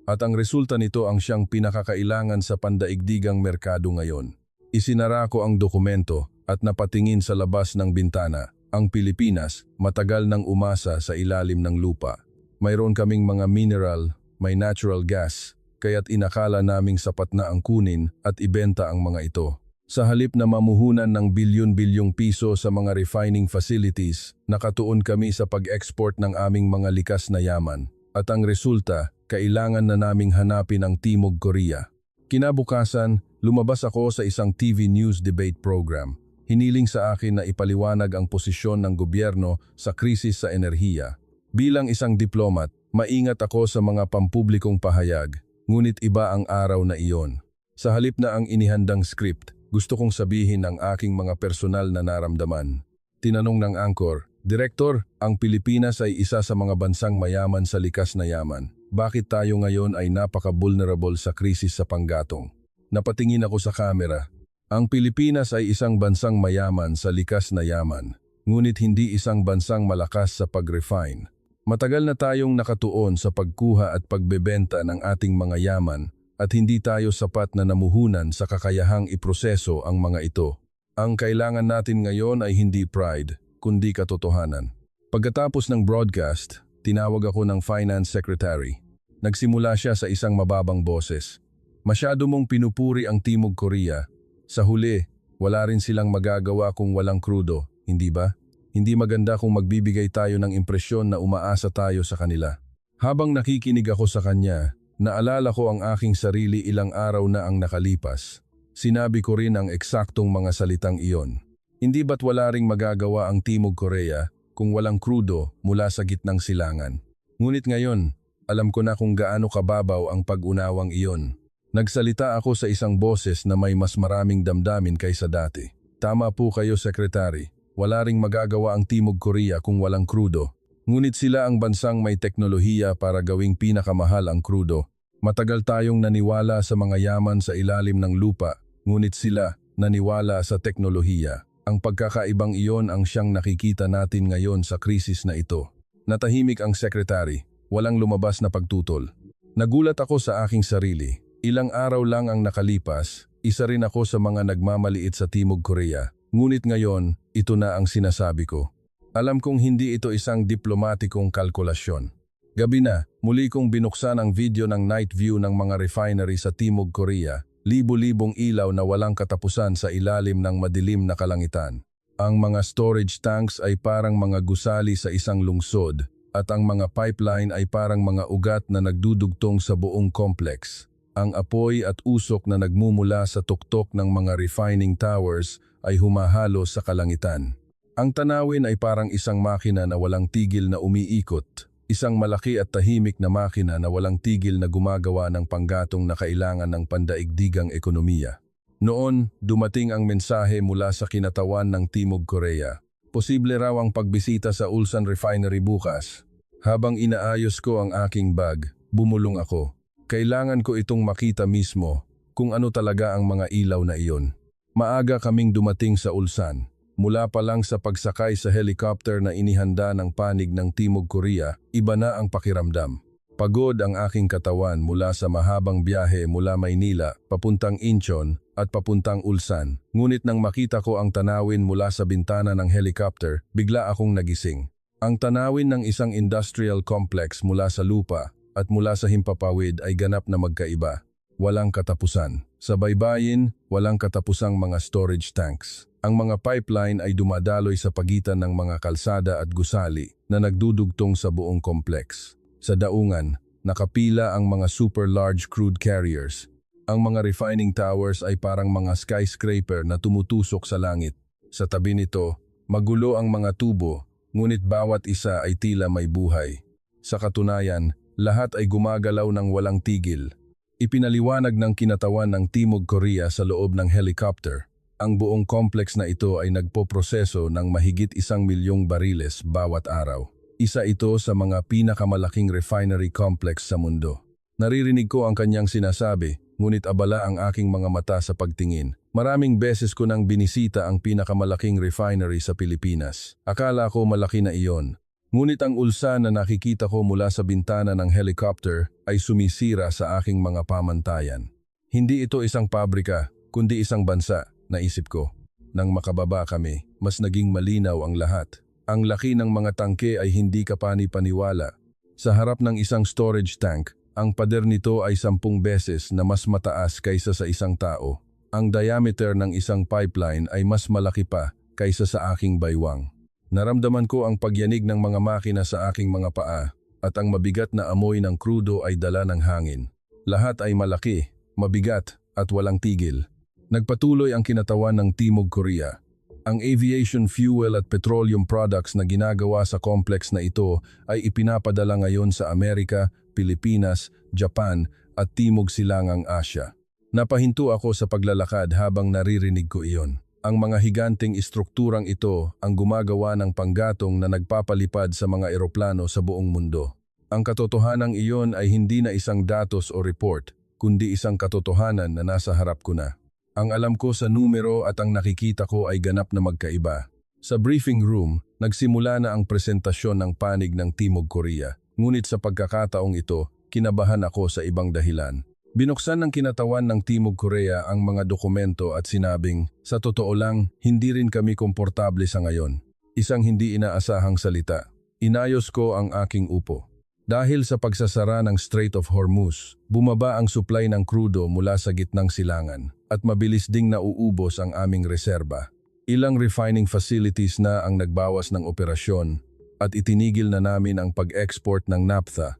At ang resulta nito ang siyang pinakakailangan sa pandaigdigang merkado ngayon. Isinara ko ang dokumento at napatingin sa labas ng bintana. Ang Pilipinas, matagal nang umasa sa ilalim ng lupa. Mayroon kaming mga mineral, may natural gas, kaya't inakala naming sapat na ang kunin at ibenta ang mga ito. Sa halip na mamuhunan ng bilyon-bilyong piso sa mga refining facilities, nakatuon kami sa pag-export ng aming mga likas na yaman. At ang resulta, kailangan na naming hanapin ang Timog Korea. Kinabukasan, lumabas ako sa isang TV news debate program. Hiniling sa akin na ipaliwanag ang posisyon ng gobyerno sa krisis sa enerhiya. Bilang isang diplomat, maingat ako sa mga pampublikong pahayag, ngunit iba ang araw na iyon. Sa halip na ang inihandang script, gusto kong sabihin ang aking mga personal na naramdaman. Tinanong ng anchor, Direktor, ang Pilipinas ay isa sa mga bansang mayaman sa likas na yaman. Bakit tayo ngayon ay napaka-vulnerable sa krisis sa panggatong? Napatingin ako sa kamera. Ang Pilipinas ay isang bansang mayaman sa likas na yaman, ngunit hindi isang bansang malakas sa pag-refine. Matagal na tayong nakatuon sa pagkuha at pagbebenta ng ating mga yaman at hindi tayo sapat na namuhunan sa kakayahang iproseso ang mga ito. Ang kailangan natin ngayon ay hindi pride, kundi katotohanan. Pagkatapos ng broadcast, tinawag ako ng Finance Secretary. Nagsimula siya sa isang mababang boses. Masyado mong pinupuri ang Timog Korea. Sa huli, wala rin silang magagawa kung walang krudo, hindi ba? Hindi maganda kung magbibigay tayo ng impresyon na umaasa tayo sa kanila. Habang nakikinig ako sa kanya, naalala ko ang aking sarili ilang araw na ang nakalipas. Sinabi ko rin ang eksaktong mga salitang iyon. Hindi ba't wala ring magagawa ang Timog Korea kung walang krudo mula sa gitnang silangan? Ngunit ngayon, alam ko na kung gaano kababaw ang pag-unawang iyon. Nagsalita ako sa isang boses na may mas maraming damdamin kaysa dati. Tama po kayo, Secretary. Wala ring magagawa ang Timog Korea kung walang krudo. Ngunit sila ang bansang may teknolohiya para gawing pinakamahal ang krudo. Matagal tayong naniwala sa mga yaman sa ilalim ng lupa, ngunit sila naniwala sa teknolohiya. Ang pagkakaibang iyon ang siyang nakikita natin ngayon sa krisis na ito. Natahimik ang sekretary, walang lumabas na pagtutol. Nagulat ako sa aking sarili. Ilang araw lang ang nakalipas, isa rin ako sa mga nagmamaliit sa Timog Korea. Ngunit ngayon, ito na ang sinasabi ko. Alam kong hindi ito isang diplomatikong kalkulasyon. Gabi na, muli kong binuksan ang video ng night view ng mga refinery sa Timog Korea. Libo-libong ilaw na walang katapusan sa ilalim ng madilim na kalangitan. Ang mga storage tanks ay parang mga gusali sa isang lungsod at ang mga pipeline ay parang mga ugat na nagdudugtong sa buong complex. Ang apoy at usok na nagmumula sa tuktok ng mga refining towers ay humahalo sa kalangitan. Ang tanawin ay parang isang makina na walang tigil na umiikot. Isang malaki at tahimik na makina na walang tigil na gumagawa ng panggatong na kailangan ng pandaigdigang ekonomiya. Noon, dumating ang mensahe mula sa kinatawan ng Timog Korea. Posible raw ang pagbisita sa Ulsan Refinery bukas. Habang inaayos ko ang aking bag, bumulong ako. Kailangan ko itong makita mismo kung ano talaga ang mga ilaw na iyon. Maaga kaming dumating sa Ulsan. Mula pa lang sa pagsakay sa helicopter na inihanda ng panig ng Timog Korea, iba na ang pakiramdam. Pagod ang aking katawan mula sa mahabang biyahe mula Maynila, papuntang Incheon at papuntang Ulsan. Ngunit nang makita ko ang tanawin mula sa bintana ng helicopter, bigla akong nagising. Ang tanawin ng isang industrial complex mula sa lupa at mula sa himpapawid ay ganap na magkaiba. walang katapusan. Sa baybayin, walang katapusang mga storage tanks. Ang mga pipeline ay dumadaloy sa pagitan ng mga kalsada at gusali na nagdudugtong sa buong kompleks. Sa daungan, nakapila ang mga super large crude carriers. Ang mga refining towers ay parang mga skyscraper na tumutusok sa langit. Sa tabi nito, magulo ang mga tubo, ngunit bawat isa ay tila may buhay. Sa katunayan, lahat ay gumagalaw ng walang tigil. Ipinaliwanag ng kinatawan ng Timog Korea sa loob ng helicopter. Ang buong complex na ito ay nagpoproseso ng mahigit 1,000,000 bariles bawat araw. Isa ito sa mga pinakamalaking refinery complex sa mundo. Naririnig ko ang kanyang sinasabi, ngunit abala ang aking mga mata sa pagtingin. Maraming beses ko nang binisita ang pinakamalaking refinery sa Pilipinas. Akala ko malaki na iyon. Ngunit ang ulsa na nakikita ko mula sa bintana ng helicopter ay sumisira sa aking mga pamantayan. Hindi ito isang pabrika, kundi isang bansa, naisip ko. Nang makababa kami, mas naging malinaw ang lahat. Ang laki ng mga tangke ay hindi kapani-paniwala. Sa harap ng isang storage tank, ang pader nito ay 10 beses na mas mataas kaysa sa isang tao. Ang diameter ng isang pipeline ay mas malaki pa kaysa sa aking baywang. Naramdaman ko ang pagyanig ng mga makina sa aking mga paa at ang mabigat na amoy ng krudo ay dala ng hangin. Lahat ay malaki, mabigat at walang tigil. Nagpatuloy ang kinatawan ng Timog Korea. Ang aviation fuel at petroleum products na ginagawa sa complex na ito ay ipinapadala ngayon sa Amerika, Pilipinas, Japan at Timog Silangang Asya. Napahinto ako sa paglalakad habang naririnig ko iyon. Ang mga higanting istrukturang ito ang gumagawa ng panggatong na nagpapalipad sa mga eroplano sa buong mundo. Ang katotohanang iyon ay hindi na isang datos o report, kundi isang katotohanan na nasa harap ko na. Ang alam ko sa numero at ang nakikita ko ay ganap na magkaiba. Sa briefing room, nagsimula na ang presentasyon ng panig ng Timog Korea. Ngunit sa pagkakataong ito, kinabahan ako sa ibang dahilan. Binuksan ng kinatawan ng Timog Korea ang mga dokumento at sinabing, sa totoo lang, hindi rin kami komportable sa ngayon. Isang hindi inaasahang salita. Inayos ko ang aking upo. Dahil sa pagsasara ng Strait of Hormuz, bumaba ang supply ng krudo mula sa gitnang silangan at mabilis ding nauubos ang aming reserba. Ilang refining facilities na ang nagbawas ng operasyon at itinigil na namin ang pag-export ng naphtha.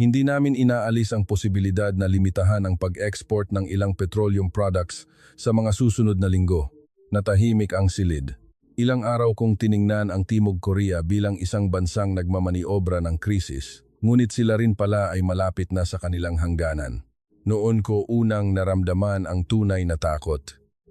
Hindi namin inaalis ang posibilidad na limitahan ang pag-export ng ilang petroleum products sa mga susunod na linggo. Natahimik ang silid. Ilang araw kong tiningnan ang Timog Korea bilang isang bansang nagmamaniobra ng krisis. Ngunit sila rin pala ay malapit na sa kanilang hangganan. Noon ko unang naramdaman ang tunay na takot.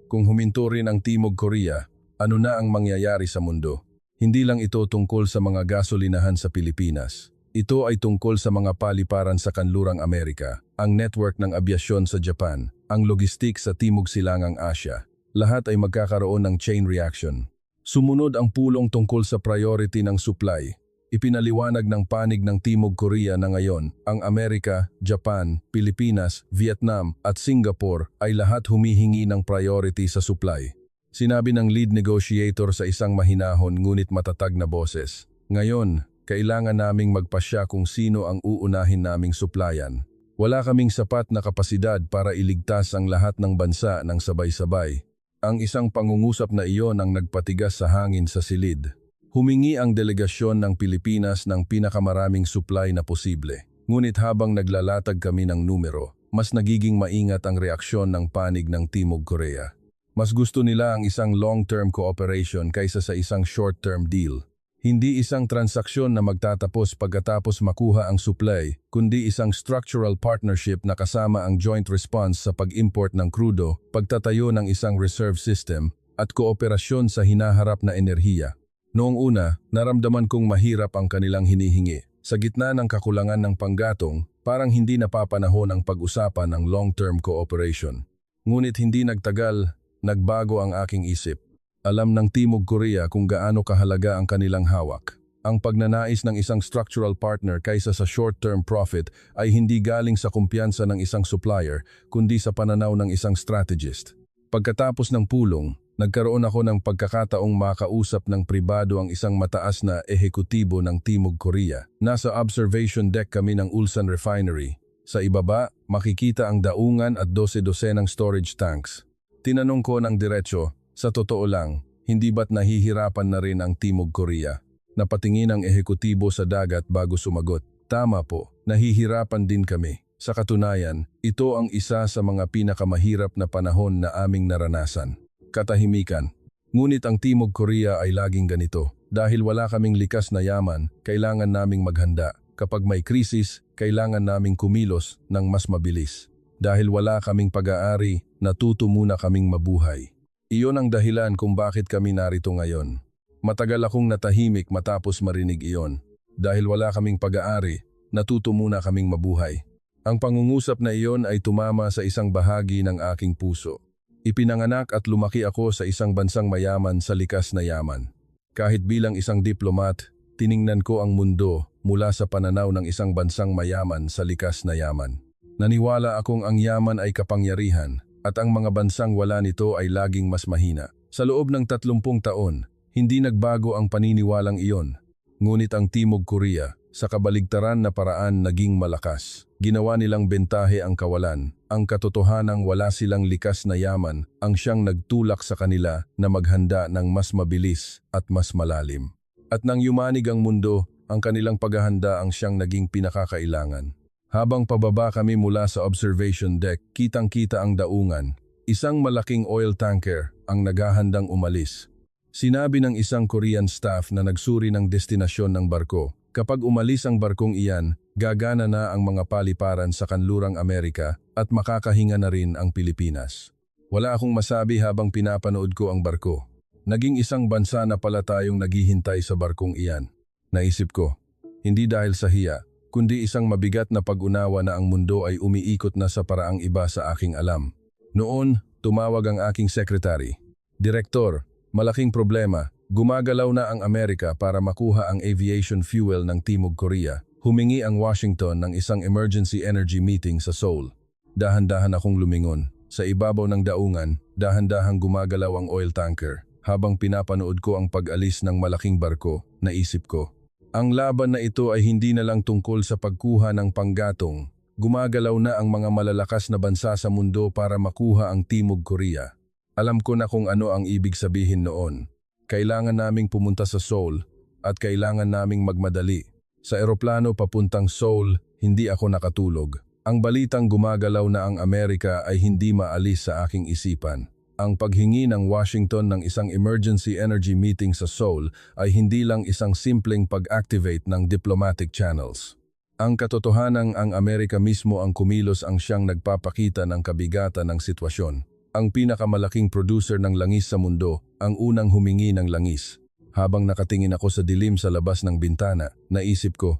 Kung huminto rin ang Timog Korea, ano na ang mangyayari sa mundo? Hindi lang ito tungkol sa mga gasolinahan sa Pilipinas. Ito ay tungkol sa mga paliparan sa kanlurang Amerika, ang network ng abyasyon sa Japan, ang logistik sa Timog Silangang Asya. Lahat ay magkakaroon ng chain reaction. Sumunod ang pulong tungkol sa priority ng supply. Ipinaliwanag ng panig ng Timog Korea na ngayon, ang Amerika, Japan, Pilipinas, Vietnam at Singapore ay lahat humihingi ng priority sa supply. Sinabi ng lead negotiator sa isang mahinahon ngunit matatag na boses. Ngayon, kailangan naming magpasya kung sino ang uunahin naming supplyan. Wala kaming sapat na kapasidad para iligtas ang lahat ng bansa ng sabay-sabay. Ang isang pangungusap na iyon ang nagpatigas sa hangin sa silid. Humingi ang delegasyon ng Pilipinas ng pinakamaraming supply na posible. Ngunit habang naglalatag kami ng numero, mas nagiging maingat ang reaksyon ng panig ng Timog Korea. Mas gusto nila ang isang long-term cooperation kaysa sa isang short-term deal. Hindi isang transaksyon na magtatapos pagkatapos makuha ang supply, kundi isang structural partnership na kasama ang joint response sa pag-import ng krudo, pagtatayo ng isang reserve system, at kooperasyon sa hinaharap na enerhiya. Noong una, naramdaman kong mahirap ang kanilang hinihingi. Sa gitna ng kakulangan ng panggatong, parang hindi napapanahon ang pag-usapan ng long-term cooperation. Ngunit hindi nagtagal, nagbago ang aking isip. Alam ng Timog Korea kung gaano kahalaga ang kanilang hawak. Ang pagnanais ng isang structural partner kaysa sa short-term profit ay hindi galing sa kumpiyansa ng isang supplier, kundi sa pananaw ng isang strategist. Pagkatapos ng pulong, nagkaroon ako ng pagkakataong makausap ng pribado ang isang mataas na ehekutibo ng Timog Korea. Nasa observation deck kami ng Ulsan Refinery. Sa ibaba, makikita ang daungan at 12-dosenang storage tanks. Tinanong ko ng diretsyo, sa totoo lang, hindi ba't nahihirapan na rin ang Timog Korea? Napatingin ang ehekutibo sa dagat bago sumagot. Tama po, nahihirapan din kami. Sa katunayan, ito ang isa sa mga pinakamahirap na panahon na aming naranasan. Katahimikan. Ngunit ang Timog Korea ay laging ganito. Dahil wala kaming likas na yaman, kailangan naming maghanda. Kapag may krisis, kailangan naming kumilos ng mas mabilis. Dahil wala kaming pag-aari, natuto muna kaming mabuhay. Iyon ang dahilan kung bakit kami narito ngayon. Matagal akong natahimik matapos marinig iyon. Dahil wala kaming pag-aari, natuto muna kaming mabuhay. Ang pangungusap na iyon ay tumama sa isang bahagi ng aking puso. Ipinanganak at lumaki ako sa isang bansang mayaman sa likas na yaman. Kahit bilang isang diplomat, tiningnan ko ang mundo mula sa pananaw ng isang bansang mayaman sa likas na yaman. Naniwala akong ang yaman ay kapangyarihan at ang mga bansang wala nito ay laging mas mahina. Sa loob ng 30 taon, hindi nagbago ang paniniwalang iyon. Ngunit ang Timog Korea, sa kabaligtaran na paraan naging malakas. Ginawa nilang bentahe ang kawalan. Ang katotohanang wala silang likas na yaman ang siyang nagtulak sa kanila na maghanda ng mas mabilis at mas malalim. At nang yumanig ang mundo, ang kanilang paghahanda ang siyang naging pinakakailangan. Habang pababa kami mula sa observation deck, kitang-kita ang daungan. Isang malaking oil tanker ang naghahandang umalis. Sinabi ng isang Korean staff na nagsuri ng destinasyon ng barko, kapag umalis ang barkong iyan, gagana na ang mga paliparan sa kanlurang Amerika at makakahinga na rin ang Pilipinas. Wala akong masabi habang pinapanood ko ang barko. Naging isang bansa na pala tayong naghihintay sa barkong iyan. Naisip ko, hindi dahil sa hiya, kundi isang mabigat na pag-unawa na ang mundo ay umiikot na sa paraang iba sa aking alam. Noon, tumawag ang aking sekretary. Direktor, malaking problema. Gumagalaw na ang Amerika para makuha ang aviation fuel ng Timog Korea. Humingi ang Washington ng isang emergency energy meeting sa Seoul. Dahan-dahan akong lumingon. Sa ibabaw ng daungan, dahan-dahang gumagalaw ang oil tanker. Habang pinapanood ko ang pag-alis ng malaking barko, naisip ko, ang laban na ito ay hindi na lang tungkol sa pagkuha ng panggatong. Gumagalaw na ang mga malalakas na bansa sa mundo para makuha ang Timog Korea. Alam ko na kung ano ang ibig sabihin noon. Kailangan naming pumunta sa Seoul at kailangan naming magmadali. Sa eroplano papuntang Seoul, hindi ako nakatulog. Ang balitang gumagalaw na ang Amerika ay hindi maalis sa aking isipan. Ang paghingi ng Washington ng isang emergency energy meeting sa Seoul ay hindi lang isang simpleng pag-activate ng diplomatic channels. Ang katotohanang ang Amerika mismo ang kumilos ang siyang nagpapakita ng kabigatan ng sitwasyon. Ang pinakamalaking producer ng langis sa mundo, ang unang humingi ng langis. Habang nakatingin ako sa dilim sa labas ng bintana, naisip ko,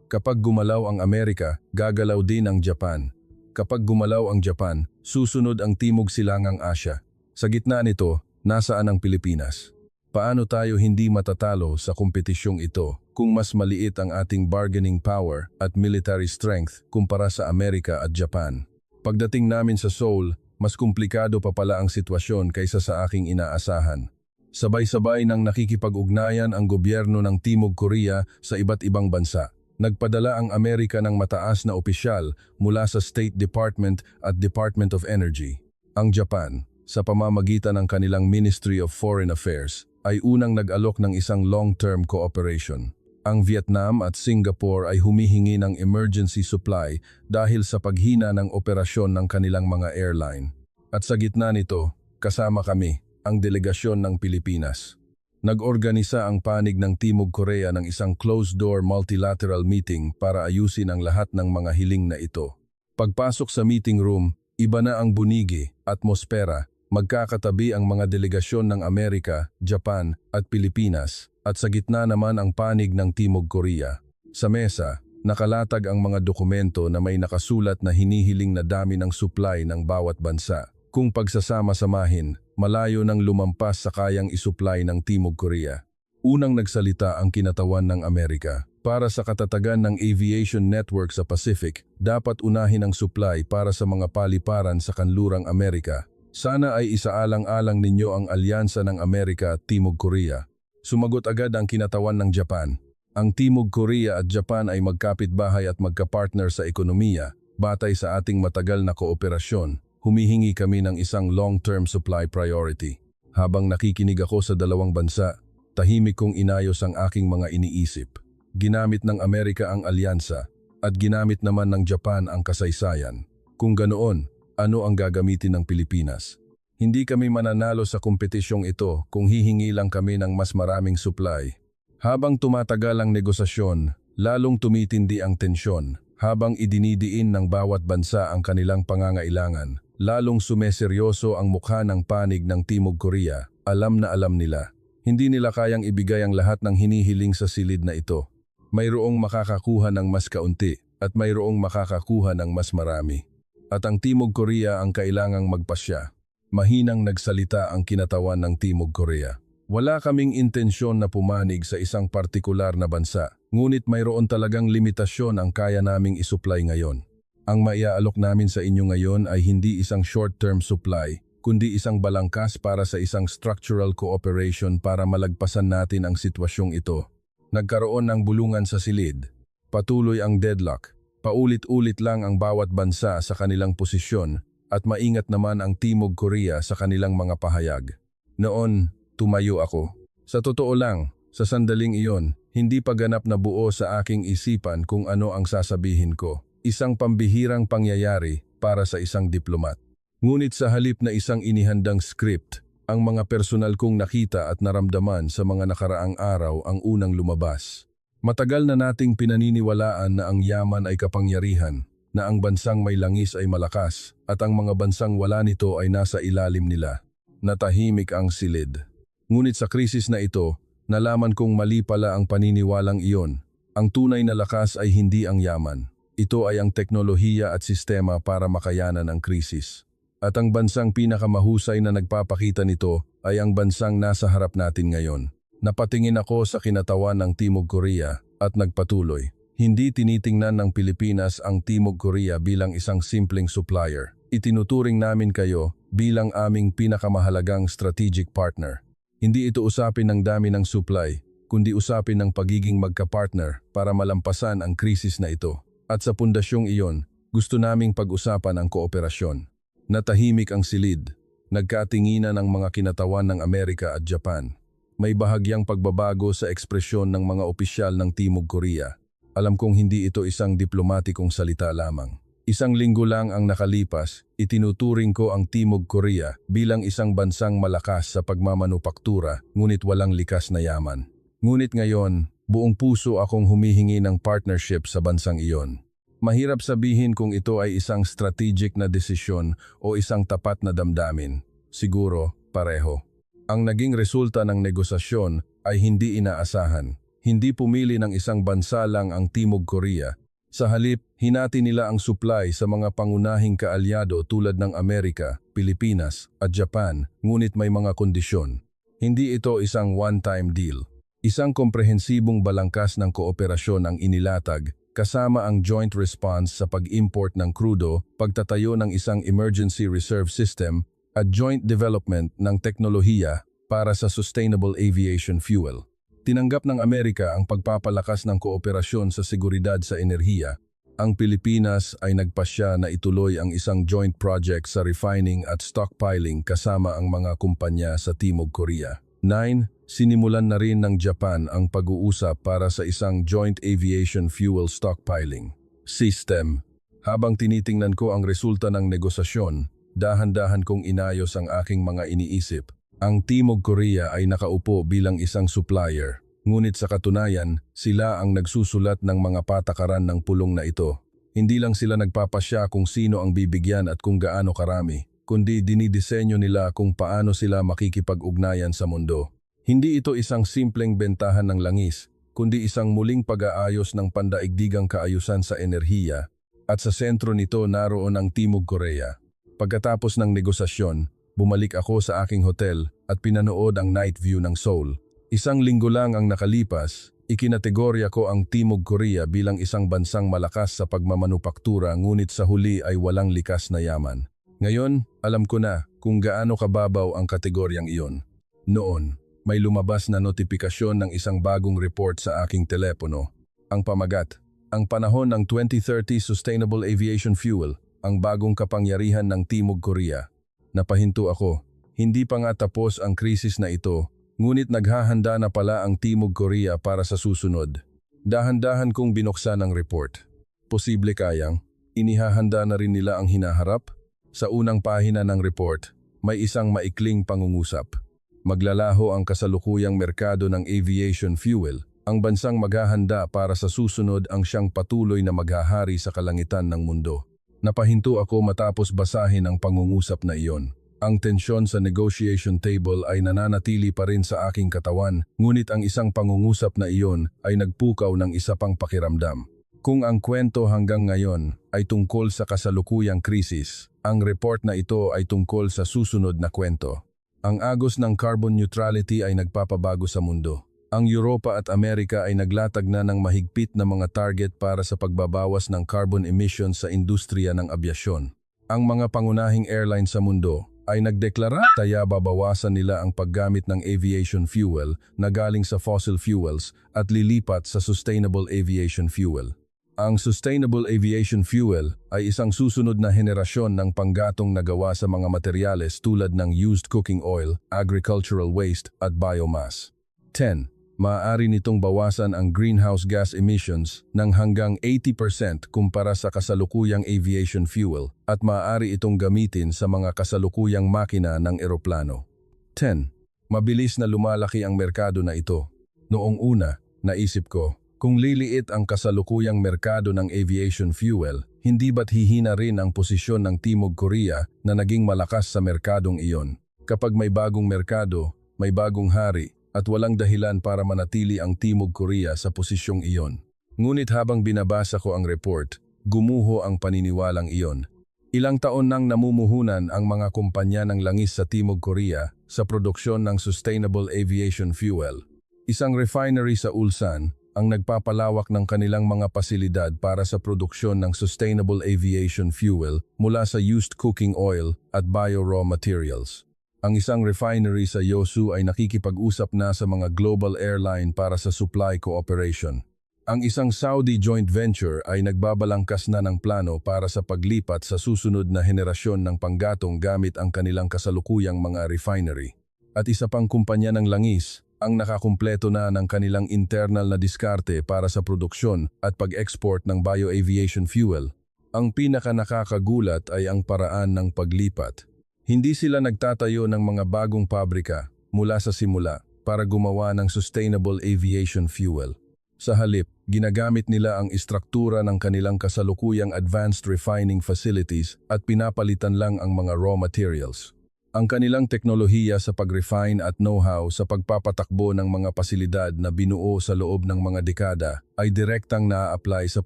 kapag gumalaw ang Amerika, gagalaw din ang Japan. Kapag gumalaw ang Japan, susunod ang Timog Silangang Asya. Sa gitna nito, nasaan ang Pilipinas? Paano tayo hindi matatalo sa kompetisyong ito kung mas maliit ang ating bargaining power at military strength kumpara sa Amerika at Japan? Pagdating namin sa Seoul, mas komplikado pa pala ang sitwasyon kaysa sa aking inaasahan. Sabay-sabay nang nakikipag-ugnayan ang gobyerno ng Timog Korea sa iba't ibang bansa. Nagpadala ang Amerika ng mataas na opisyal mula sa State Department at Department of Energy. Ang Japan, sa pamamagitan ng kanilang Ministry of Foreign Affairs, ay unang nag-alok ng isang long-term cooperation. Ang Vietnam at Singapore ay humihingi ng emergency supply dahil sa paghina ng operasyon ng kanilang mga airline. At sa gitna nito, kasama kami, ang delegasyon ng Pilipinas. Nag-organisa ang panig ng Timog Korea ng isang closed-door multilateral meeting para ayusin ang lahat ng mga hiling na ito. Pagpasok sa meeting room, iba na ang bunigi, atmosfera. Magkakatabi ang mga delegasyon ng Amerika, Japan at Pilipinas at sa gitna naman ang panig ng Timog Korea. Sa mesa, nakalatag ang mga dokumento na may nakasulat na hinihiling na dami ng supply ng bawat bansa. Kung pagsasama-samahin, malayo nang lumampas sa kayang isupply ng Timog Korea. Unang nagsalita ang kinatawan ng Amerika. Para sa katatagan ng aviation network sa Pacific, dapat unahin ang supply para sa mga paliparan sa kanlurang Amerika. Sana ay isaalang-alang ninyo ang alyansa ng Amerika at Timog Korea. Sumagot agad ang kinatawan ng Japan. Ang Timog Korea at Japan ay magkapitbahay at magkapartner sa ekonomiya. Batay sa ating matagal na kooperasyon, humihingi kami ng isang long-term supply priority. Habang nakikinig ako sa dalawang bansa, tahimik kong inayos ang aking mga iniisip. Ginamit ng Amerika ang alyansa at ginamit naman ng Japan ang kasaysayan. Kung ganoon, ano ang gagamitin ng Pilipinas? Hindi kami mananalo sa kompetisyong ito kung hihingi lang kami ng mas maraming supply. Habang tumatagal ang negosasyon, lalong tumitindi ang tensyon. Habang idinidiin ng bawat bansa ang kanilang pangangailangan, lalong sumeseryoso ang mukha ng panig ng Timog Korea. Alam na alam nila. Hindi nila kayang ibigay ang lahat ng hinihiling sa silid na ito. Mayroong makakakuha ng mas kaunti at mayroong makakakuha ng mas marami. At ang Timog Korea ang kailangang magpasya. Mahinang nagsalita ang kinatawan ng Timog Korea. Wala kaming intensyon na pumanig sa isang partikular na bansa, ngunit mayroon talagang limitasyon ang kaya naming isupply ngayon. Ang maiaalok namin sa inyo ngayon ay hindi isang short-term supply, kundi isang balangkas para sa isang structural cooperation para malagpasan natin ang sitwasyong ito. Nagkaroon ng bulungan sa silid. Patuloy ang deadlock. Paulit-ulit lang ang bawat bansa sa kanilang posisyon at maingat naman ang Timog Korea sa kanilang mga pahayag. Noon, tumayo ako. Sa totoo lang, sa sandaling iyon, hindi pa ganap na buo sa aking isipan kung ano ang sasabihin ko. Isang pambihirang pangyayari para sa isang diplomat. Ngunit sa halip na isang inihandang script, ang mga personal kong nakita at naramdaman sa mga nakaraang araw ang unang lumabas. Matagal na nating pinaniniwalaan na ang yaman ay kapangyarihan, na ang bansang may langis ay malakas, at ang mga bansang wala nito ay nasa ilalim nila. Natahimik ang silid. Ngunit sa krisis na ito, nalaman kong mali pala ang paniniwalang iyon. Ang tunay na lakas ay hindi ang yaman. Ito ay ang teknolohiya at sistema para makayanan ang krisis. At ang bansang pinakamahusay na nagpapakita nito ay ang bansang nasa harap natin ngayon. Napatingin ako sa kinatawan ng Timog Korea at nagpatuloy. Hindi tinitingnan ng Pilipinas ang Timog Korea bilang isang simpleng supplier. Itinuturing namin kayo bilang aming pinakamahalagang strategic partner. Hindi ito usapin ng dami ng supply, kundi usapin ng pagiging magka-partner para malampasan ang krisis na ito. At sa pundasyong iyon, gusto naming pag-usapan ang kooperasyon. Natahimik ang silid. Nagkatinginan ang mga kinatawan ng Amerika at Japan. May bahagyang pagbabago sa ekspresyon ng mga opisyal ng Timog Korea. Alam kong hindi ito isang diplomatikong salita lamang. Isang linggo lang ang nakalipas, itinuturing ko ang Timog Korea bilang isang bansang malakas sa pagmamanupaktura ngunit walang likas na yaman. Ngunit ngayon, buong puso akong humihingi ng partnership sa bansang iyon. Mahirap sabihin kung ito ay isang strategic na desisyon o isang tapat na damdamin. Siguro, pareho. Ang naging resulta ng negosasyon ay hindi inaasahan. Hindi pumili ng isang bansa lang ang Timog Korea. Sa halip, hinati nila ang supply sa mga pangunahing kaalyado tulad ng Amerika, Pilipinas at Japan, ngunit may mga kondisyon. Hindi ito isang one-time deal. Isang komprehensibong balangkas ng kooperasyon ang inilatag, kasama ang joint response sa pag-import ng krudo, pagtatayo ng isang emergency reserve system, at joint development ng teknolohiya para sa sustainable aviation fuel. Tinanggap ng Amerika ang pagpapalakas ng kooperasyon sa seguridad sa enerhiya. Ang Pilipinas ay nagpasya na ituloy ang isang joint project sa refining at stockpiling kasama ang mga kumpanya sa Timog Korea. 9. Sinimulan na rin ng Japan ang pag-uusap para sa isang joint aviation fuel stockpiling system. Habang tinitingnan ko ang resulta ng negosasyon, dahan-dahan kong inayos ang aking mga iniisip. Ang Timog Korea ay nakaupo bilang isang supplier, ngunit sa katunayan, sila ang nagsusulat ng mga patakaran ng pulong na ito. Hindi lang sila nagpapasya kung sino ang bibigyan at kung gaano karami, kundi dinidisenyo nila kung paano sila makikipag-ugnayan sa mundo. Hindi ito isang simpleng bentahan ng langis, kundi isang muling pag-aayos ng pandaigdigang kaayusan sa enerhiya, at sa sentro nito naroon ang Timog Korea. Pagkatapos ng negosasyon, bumalik ako sa aking hotel at pinanood ang night view ng Seoul. Isang linggo lang ang nakalipas, ikinategorya ko ang Timog Korea bilang isang bansang malakas sa pagmamanupaktura ngunit sa huli ay walang likas na yaman. Ngayon, alam ko na kung gaano kababaw ang kategoryang iyon. Noon, may lumabas na notifikasyon ng isang bagong report sa aking telepono. Ang pamagat, Ang panahon ng 2030 Sustainable Aviation Fuel, ang bagong kapangyarihan ng Timog Korea. Napahinto ako. Hindi pa nga tapos ang krisis na ito, ngunit naghahanda na pala ang Timog Korea para sa susunod. Dahan-dahan kong binuksan ang report. Posible kayang, inihahanda na rin nila ang hinaharap? Sa unang pahina ng report, may isang maikling pangungusap. Maglalaho ang kasalukuyang merkado ng aviation fuel. Ang bansang maghahanda para sa susunod ang siyang patuloy na maghahari sa kalangitan ng mundo. Napahinto ako matapos basahin ang pangungusap na iyon. Ang tensyon sa negotiation table ay nananatili pa rin sa aking katawan, ngunit ang isang pangungusap na iyon ay nagpukaw ng isa pang pakiramdam. Kung ang kwento hanggang ngayon ay tungkol sa kasalukuyang krisis, ang report na ito ay tungkol sa susunod na kwento. Ang agos ng carbon neutrality ay nagpapabago sa mundo. Ang Europa at Amerika ay naglatag na ng mahigpit na mga target para sa pagbabawas ng carbon emissions sa industriya ng abyasyon. Ang mga pangunahing airline sa mundo ay nagdeklara taya babawasan nila ang paggamit ng aviation fuel na galing sa fossil fuels at lilipat sa sustainable aviation fuel. Ang sustainable aviation fuel ay isang susunod na henerasyon ng panggatong na gawa sa mga materyales tulad ng used cooking oil, agricultural waste at biomass. 10. Maaari nitong bawasan ang greenhouse gas emissions ng hanggang 80% kumpara sa kasalukuyang aviation fuel at maaari itong gamitin sa mga kasalukuyang makina ng eroplano. 10. Mabilis na lumalaki ang merkado na ito. Noong una, naisip ko, kung liliit ang kasalukuyang merkado ng aviation fuel, hindi ba't hihina rin ang posisyon ng Timog Korea na naging malakas sa merkadong iyon? Kapag may bagong merkado, may bagong hari, at walang dahilan para manatili ang Timog Korea sa posisyong iyon. Ngunit habang binabasa ko ang report, gumuho ang paniniwalang iyon. Ilang taon nang namumuhunan ang mga kumpanya ng langis sa Timog Korea sa produksyon ng sustainable aviation fuel. Isang refinery sa Ulsan ang nagpapalawak ng kanilang mga pasilidad para sa produksyon ng sustainable aviation fuel mula sa used cooking oil at bio-raw materials. Ang isang refinery sa Yeosu ay nakikipag-usap na sa mga global airline para sa supply cooperation. Ang isang Saudi joint venture ay nagbabalangkas na ng plano para sa paglipat sa susunod na henerasyon ng panggatong gamit ang kanilang kasalukuyang mga refinery. At isa pang kumpanya ng langis ang nakakumpleto na ng kanilang internal na diskarte para sa produksyon at pag-export ng bioaviation fuel. Ang pinaka-nakakagulat ay ang paraan ng paglipat. Hindi sila nagtatayo ng mga bagong pabrika mula sa simula para gumawa ng sustainable aviation fuel. Sa halip, ginagamit nila ang istruktura ng kanilang kasalukuyang advanced refining facilities at pinapalitan lang ang mga raw materials. Ang kanilang teknolohiya sa pag-refine at know-how sa pagpapatakbo ng mga pasilidad na binuo sa loob ng mga dekada ay direktang naa-apply sa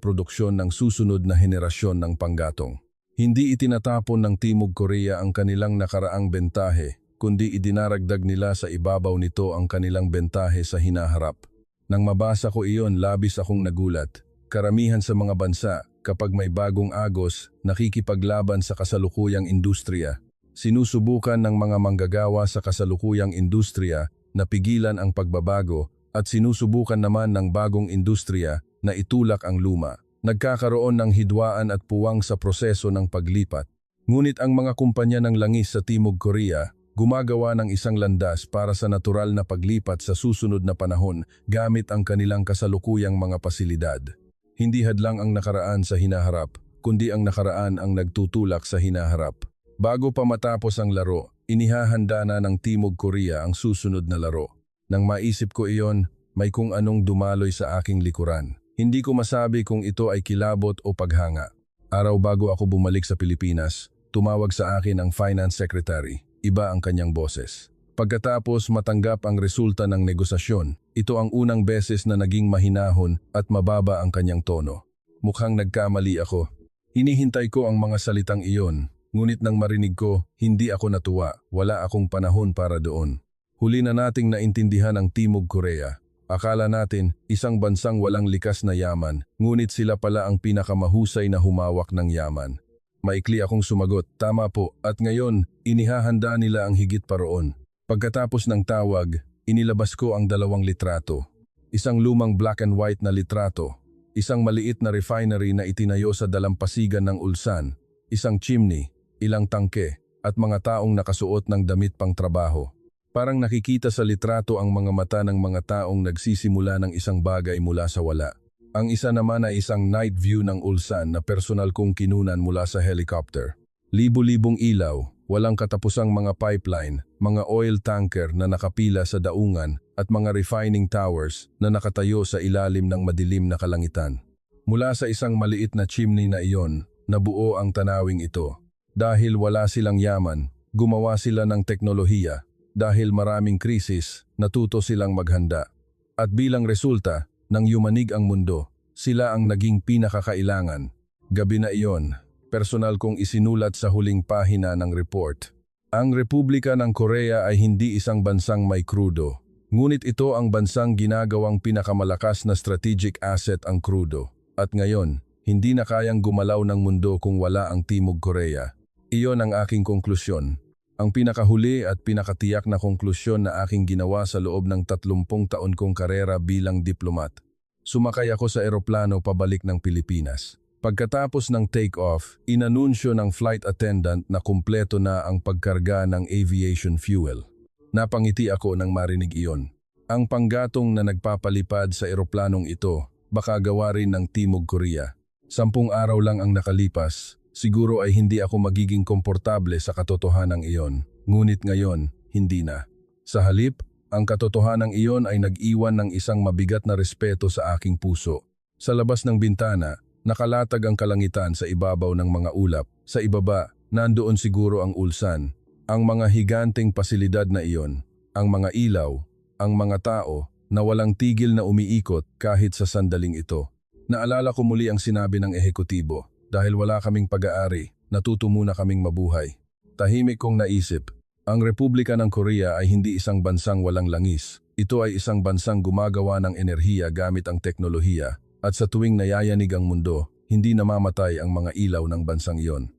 produksyon ng susunod na henerasyon ng panggatong. Hindi itinatapon ng Timog Korea ang kanilang nakaraang bentahe, kundi idinaragdag nila sa ibabaw nito ang kanilang bentahe sa hinaharap. Nang mabasa ko iyon, labis akong nagulat. Karamihan sa mga bansa, kapag may bagong agos, nakikipaglaban sa kasalukuyang industriya. Sinusubukan ng mga manggagawa sa kasalukuyang industriya na pigilan ang pagbabago at sinusubukan naman ng bagong industriya na itulak ang luma. Nagkakaroon ng hidwaan at puwang sa proseso ng paglipat. Ngunit ang mga kumpanya ng langis sa Timog Korea gumagawa ng isang landas para sa natural na paglipat sa susunod na panahon gamit ang kanilang kasalukuyang mga pasilidad. Hindi hadlang ang nakaraan sa hinaharap, kundi ang nakaraan ang nagtutulak sa hinaharap. Bago pa matapos ang laro, inihahanda na ng Timog Korea ang susunod na laro. Nang maisip ko iyon, may kung anong dumaloy sa aking likuran. Hindi ko masabi kung ito ay kilabot o paghanga. Araw bago ako bumalik sa Pilipinas, tumawag sa akin ang Finance Secretary. Iba ang kanyang boses. Pagkatapos matanggap ang resulta ng negosasyon, ito ang unang beses na naging mahinahon at mababa ang kanyang tono. Mukhang nagkamali ako. Hinihintay ko ang mga salitang iyon, ngunit nang marinig ko, hindi ako natuwa. Wala akong panahon para doon. Huli na nating naintindihan ang Timog Korea. Akala natin, isang bansang walang likas na yaman, ngunit sila pala ang pinakamahusay na humawak ng yaman. Maikli akong sumagot, tama po, at ngayon, inihahanda nila ang higit pa roon. Pagkatapos ng tawag, inilabas ko ang 2 litrato. Isang lumang black and white na litrato. isang maliit na refinery na itinayo sa dalampasigan ng Ulsan, isang chimney, ilang tangke, at mga taong nakasuot ng damit pang trabaho. Parang nakikita sa litrato ang mga mata ng mga taong nagsisimula ng isang bagay mula sa wala. Ang isa naman ay isang night view ng Ulsan na personal kong kinunan mula sa helicopter. Libo-libong ilaw, walang katapusang mga pipeline, mga oil tanker na nakapila sa daungan at mga refining towers na nakatayo sa ilalim ng madilim na kalangitan. Mula sa isang maliit na chimney na iyon, nabuo ang tanawing ito. Dahil wala silang yaman, gumawa sila ng teknolohiya. Dahil maraming krisis, natuto silang maghanda. At bilang resulta, nang yumanig ang mundo, sila ang naging pinakakailangan. Gabi na iyon, personal kong isinulat sa huling pahina ng report. Ang Republika ng Korea ay hindi isang bansang may krudo. Ngunit ito ang bansang ginagawang pinakamalakas na strategic asset ang krudo. At ngayon, hindi na kayang gumalaw ng mundo kung wala ang Timog Korea. Iyon ang aking konklusyon. Ang pinakahuli at pinakatiyak na konklusyon na aking ginawa sa loob ng 30 taon kong karera bilang diplomat. Sumakay ako sa eroplano pabalik ng Pilipinas. Pagkatapos ng take-off, inanunsyo ng flight attendant na kumpleto na ang pagkarga ng aviation fuel. Napangiti ako nang marinig iyon. Ang panggatong na nagpapalipad sa eroplanong ito, baka gawa rin ng Timog Korea. 10 araw lang ang nakalipas. Siguro ay hindi ako magiging komportable sa katotohanan iyon, ngunit ngayon, hindi na. Sa halip, ang katotohanan iyon ay nag-iwan ng isang mabigat na respeto sa aking puso. Sa labas ng bintana, nakalatag ang kalangitan sa ibabaw ng mga ulap. Sa ibaba, nandoon siguro ang Ulsan. Ang mga higanteng pasilidad na iyon, ang mga ilaw, ang mga tao na walang tigil na umiikot kahit sa sandaling ito. Naalala ko muli ang sinabi ng ehekutibo. Dahil wala kaming pag-aari, natuto muna kaming mabuhay. Tahimik kong naisip, ang Republika ng Korea ay hindi isang bansang walang langis. Ito ay isang bansang gumagawa ng enerhiya gamit ang teknolohiya at sa tuwing nayayanig ang mundo, hindi namamatay ang mga ilaw ng bansang iyon.